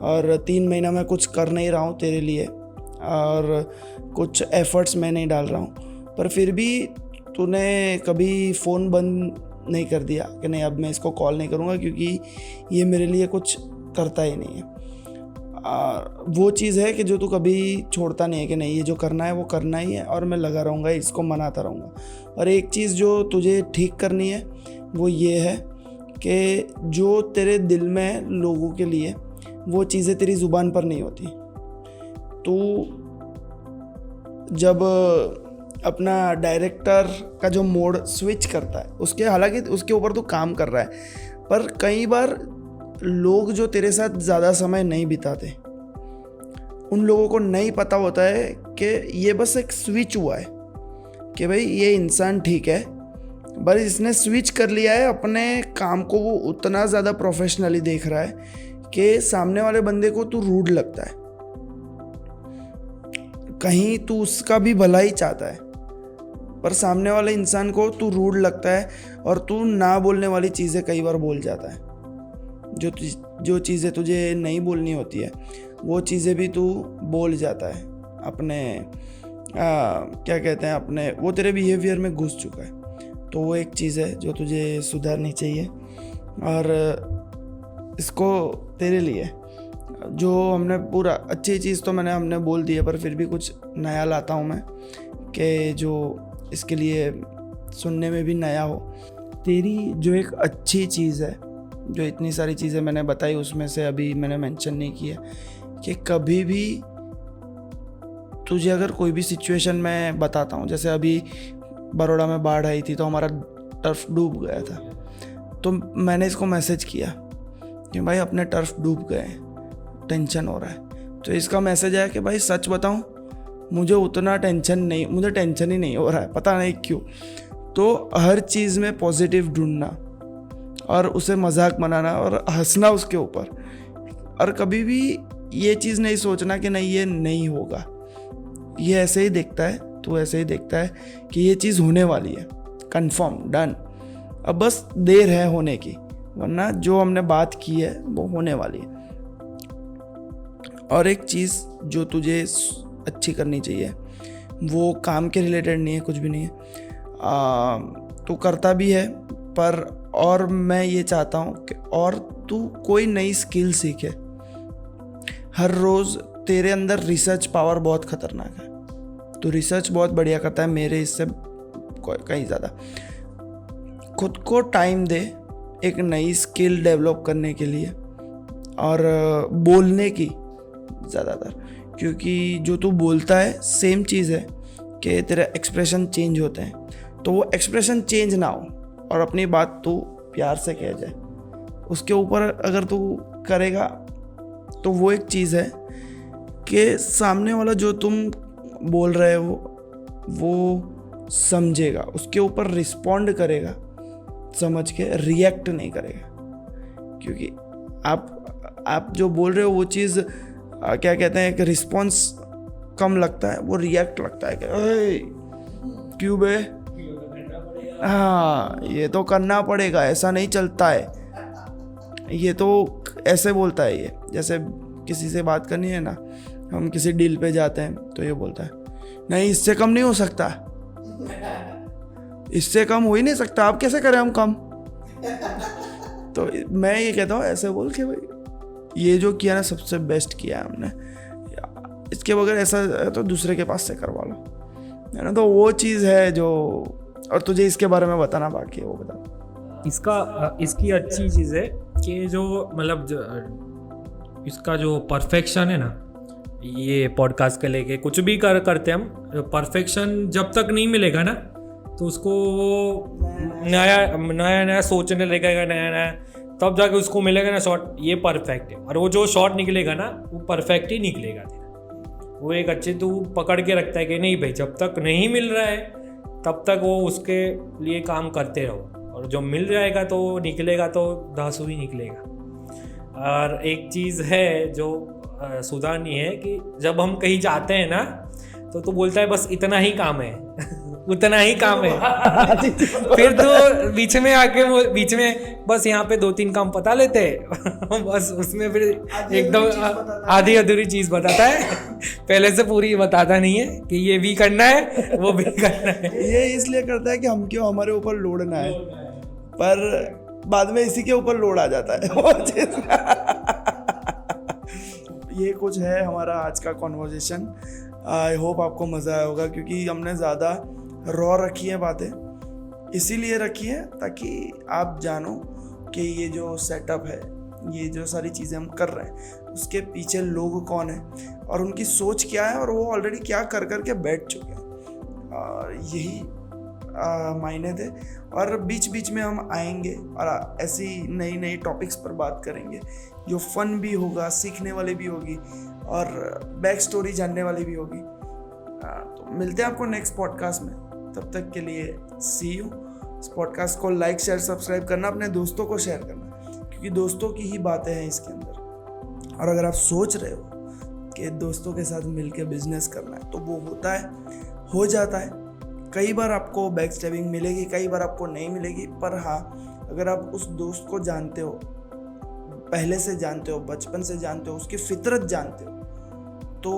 और 3 महीना मैं कुछ कर नहीं रहा हूँ तेरे लिए और कुछ एफर्ट्स मैं नहीं डाल रहा हूँ, पर फिर भी तूने कभी फ़ोन बंद नहीं कर दिया कि नहीं अब मैं इसको कॉल नहीं करूँगा क्योंकि ये मेरे लिए कुछ करता ही नहीं है। वो चीज़ है कि जो तू कभी छोड़ता नहीं है कि नहीं ये जो करना है वो करना ही है और मैं लगा रहूँगा, इसको मनाता रहूँगा। और एक चीज़ जो तुझे ठीक करनी है वो ये है कि जो तेरे दिल में लोगों के लिए वो चीज़ें तेरी ज़ुबान पर नहीं होती। तू जब अपना डायरेक्टर का जो मोड स्विच करता है उसके, हालांकि उसके ऊपर तो काम कर रहा है, पर कई बार लोग जो तेरे साथ ज़्यादा समय नहीं बिताते उन लोगों को नहीं पता होता है कि ये बस एक स्विच हुआ है कि भाई ये इंसान ठीक है, बस इसने स्विच कर लिया है, अपने काम को वो उतना ज़्यादा प्रोफेशनली देख रहा है कि सामने वाले बंदे को तू रूड लगता है, कहीं तू उसका भी भला ही चाहता है पर सामने वाले इंसान को तू रूड लगता है और तू ना बोलने वाली चीज़ें कई बार बोल जाता है। जो चीज़ें तुझे नहीं बोलनी होती है वो चीज़ें भी तू बोल जाता है अपने क्या कहते हैं अपने, वो तेरे बिहेवियर में घुस चुका है। तो वो एक चीज़ है जो तुझे सुधारनी चाहिए। और इसको तेरे लिए जो हमने पूरा अच्छी चीज़ तो हमने बोल दी है, पर फिर भी कुछ नया लाता हूँ मैं कि जो इसके लिए सुनने में भी नया हो। तेरी जो एक अच्छी चीज़ है, जो इतनी सारी चीज़ें मैंने बताई उसमें से अभी मैंने मेंशन नहीं किया कि कभी भी तुझे अगर कोई भी सिचुएशन में बताता हूँ, जैसे अभी बड़ौदा में बाढ़ आई थी तो हमारा टर्फ डूब गया था, तो मैंने इसको मैसेज किया कि भाई अपने टर्फ डूब गए, टेंशन हो रहा है। तो इसका मैसेज आया कि भाई सच बताऊँ मुझे उतना टेंशन नहीं, मुझे टेंशन ही नहीं हो रहा है, पता नहीं क्यों। तो हर चीज़ में पॉजिटिव ढूंढना और उसे मजाक बनाना और हंसना उसके ऊपर, और कभी भी ये चीज़ नहीं सोचना कि नहीं ये नहीं होगा, ये ऐसे ही देखता है, तू ऐसे ही देखता है कि ये चीज़ होने वाली है, कंफर्म डन, अब बस देर है होने की, वरना जो हमने बात की है वो होने वाली है। और एक चीज़ जो तुझे अच्छी करनी चाहिए वो काम के रिलेटेड नहीं है, कुछ भी नहीं है, तू करता भी है, पर और मैं ये चाहता हूँ कि और तू कोई नई स्किल सीखे हर रोज़। तेरे अंदर रिसर्च पावर बहुत ख़तरनाक है, तू रिसर्च बहुत बढ़िया करता है, मेरे इससे कहीं ज़्यादा। खुद को टाइम दे एक नई स्किल डेवलप करने के लिए और बोलने की ज़्यादातर, क्योंकि जो तू बोलता है सेम चीज़ है कि तेरे एक्सप्रेशन चेंज होते हैं, तो वो एक्सप्रेशन चेंज ना हो और अपनी बात तू प्यार से कह जाए, उसके ऊपर अगर तू करेगा तो वो एक चीज़ है कि सामने वाला जो तुम बोल रहे हो वो समझेगा, उसके ऊपर रिस्पॉन्ड करेगा समझ के, रिएक्ट नहीं करेगा। क्योंकि आप जो बोल रहे हो वो चीज़ क्या कहते हैं कि रिस्पॉन्स कम लगता है, वो रिएक्ट लगता है कि क्यों बे, हाँ ये तो करना पड़ेगा, ऐसा नहीं चलता है, ये तो ऐसे बोलता है। ये जैसे किसी से बात करनी है ना, हम किसी डील पे जाते हैं तो ये बोलता है नहीं इससे कम नहीं हो सकता, इससे कम हो ही नहीं सकता, आप कैसे करें हम कम। तो मैं ये कहता हूँ ऐसे बोल के भाई ये जो किया ना सबसे बेस्ट किया है हमने, इसके बगैर ऐसा है तो दूसरे के पास से करवा लो, है ना। तो वो चीज़ है जो, और तुझे इसके बारे में बताना बाकी है वो बता। इसकी अच्छी चीज़ है कि जो मतलब इसका जो परफेक्शन है ना, ये पॉडकास्ट के लेके कुछ भी करते हम, परफेक्शन जब तक नहीं मिलेगा ना तो उसको नया सोचने लगेगा, नया तब जाके उसको मिलेगा ना शॉट ये परफेक्ट है, और वो जो शॉट निकलेगा ना वो परफेक्ट ही निकलेगा तेरा। वो एक अच्छे तू पकड़ के रखता है कि नहीं भाई जब तक नहीं मिल रहा है तब तक वो उसके लिए काम करते रहो, और जो मिल जाएगा तो निकलेगा तो धांसू ही निकलेगा। और एक चीज़ है जो सुधारनी है कि जब हम कहीं जाते हैं ना तो बोलता है बस इतना ही काम है उतना ही काम है फिर तो बीच में आके वो बीच में बस यहाँ पे 2-3 काम बता लेते हैं बस उसमें फिर एकदम आधी अधूरी चीज़ बताता है, पहले से पूरी बताता नहीं है कि ये भी करना है वो भी करना है। ये इसलिए करता है कि हम क्यों हमारे ऊपर लोड ना है, पर बाद में इसी के ऊपर लोड आ जाता है वो चीज़। ये कुछ है हमारा आज का कॉन्वर्जेशन। आई होप आपको मज़ा आया होगा, क्योंकि हमने ज़्यादा रॉ रखी है बातें, इसीलिए रखी है ताकि आप जानो कि ये जो सेटअप है, ये जो सारी चीज़ें हम कर रहे हैं उसके पीछे लोग कौन है और उनकी सोच क्या है, और वो ऑलरेडी क्या कर के बैठ चुके हैं। और यही मायने थे। और बीच बीच में हम आएंगे और ऐसी नई नई टॉपिक्स पर बात करेंगे जो फन भी होगा, सीखने वाली भी होगी और बैक स्टोरी जानने वाली भी होगी। तो मिलते हैं आपको नेक्स्ट पॉडकास्ट में, तब तक के लिए सी यू। इस पॉडकास्ट को लाइक शेयर सब्सक्राइब करना, अपने दोस्तों को शेयर करना, क्योंकि दोस्तों की ही बातें हैं इसके अंदर। और अगर आप सोच रहे हो कि दोस्तों के साथ मिलकर बिजनेस करना है तो वो होता है, हो जाता है। कई बार आपको बैक स्टैबिंग मिलेगी, कई बार आपको नहीं मिलेगी, पर हाँ अगर आप उस दोस्त को जानते हो, पहले से जानते हो, बचपन से जानते हो, उसकी फितरत जानते हो, तो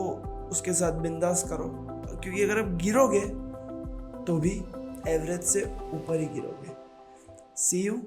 उसके साथ बिंदास करो। क्योंकि अगर आप गिरोगे तो भी एवरेज से ऊपर ही गिरोगे। सी यू।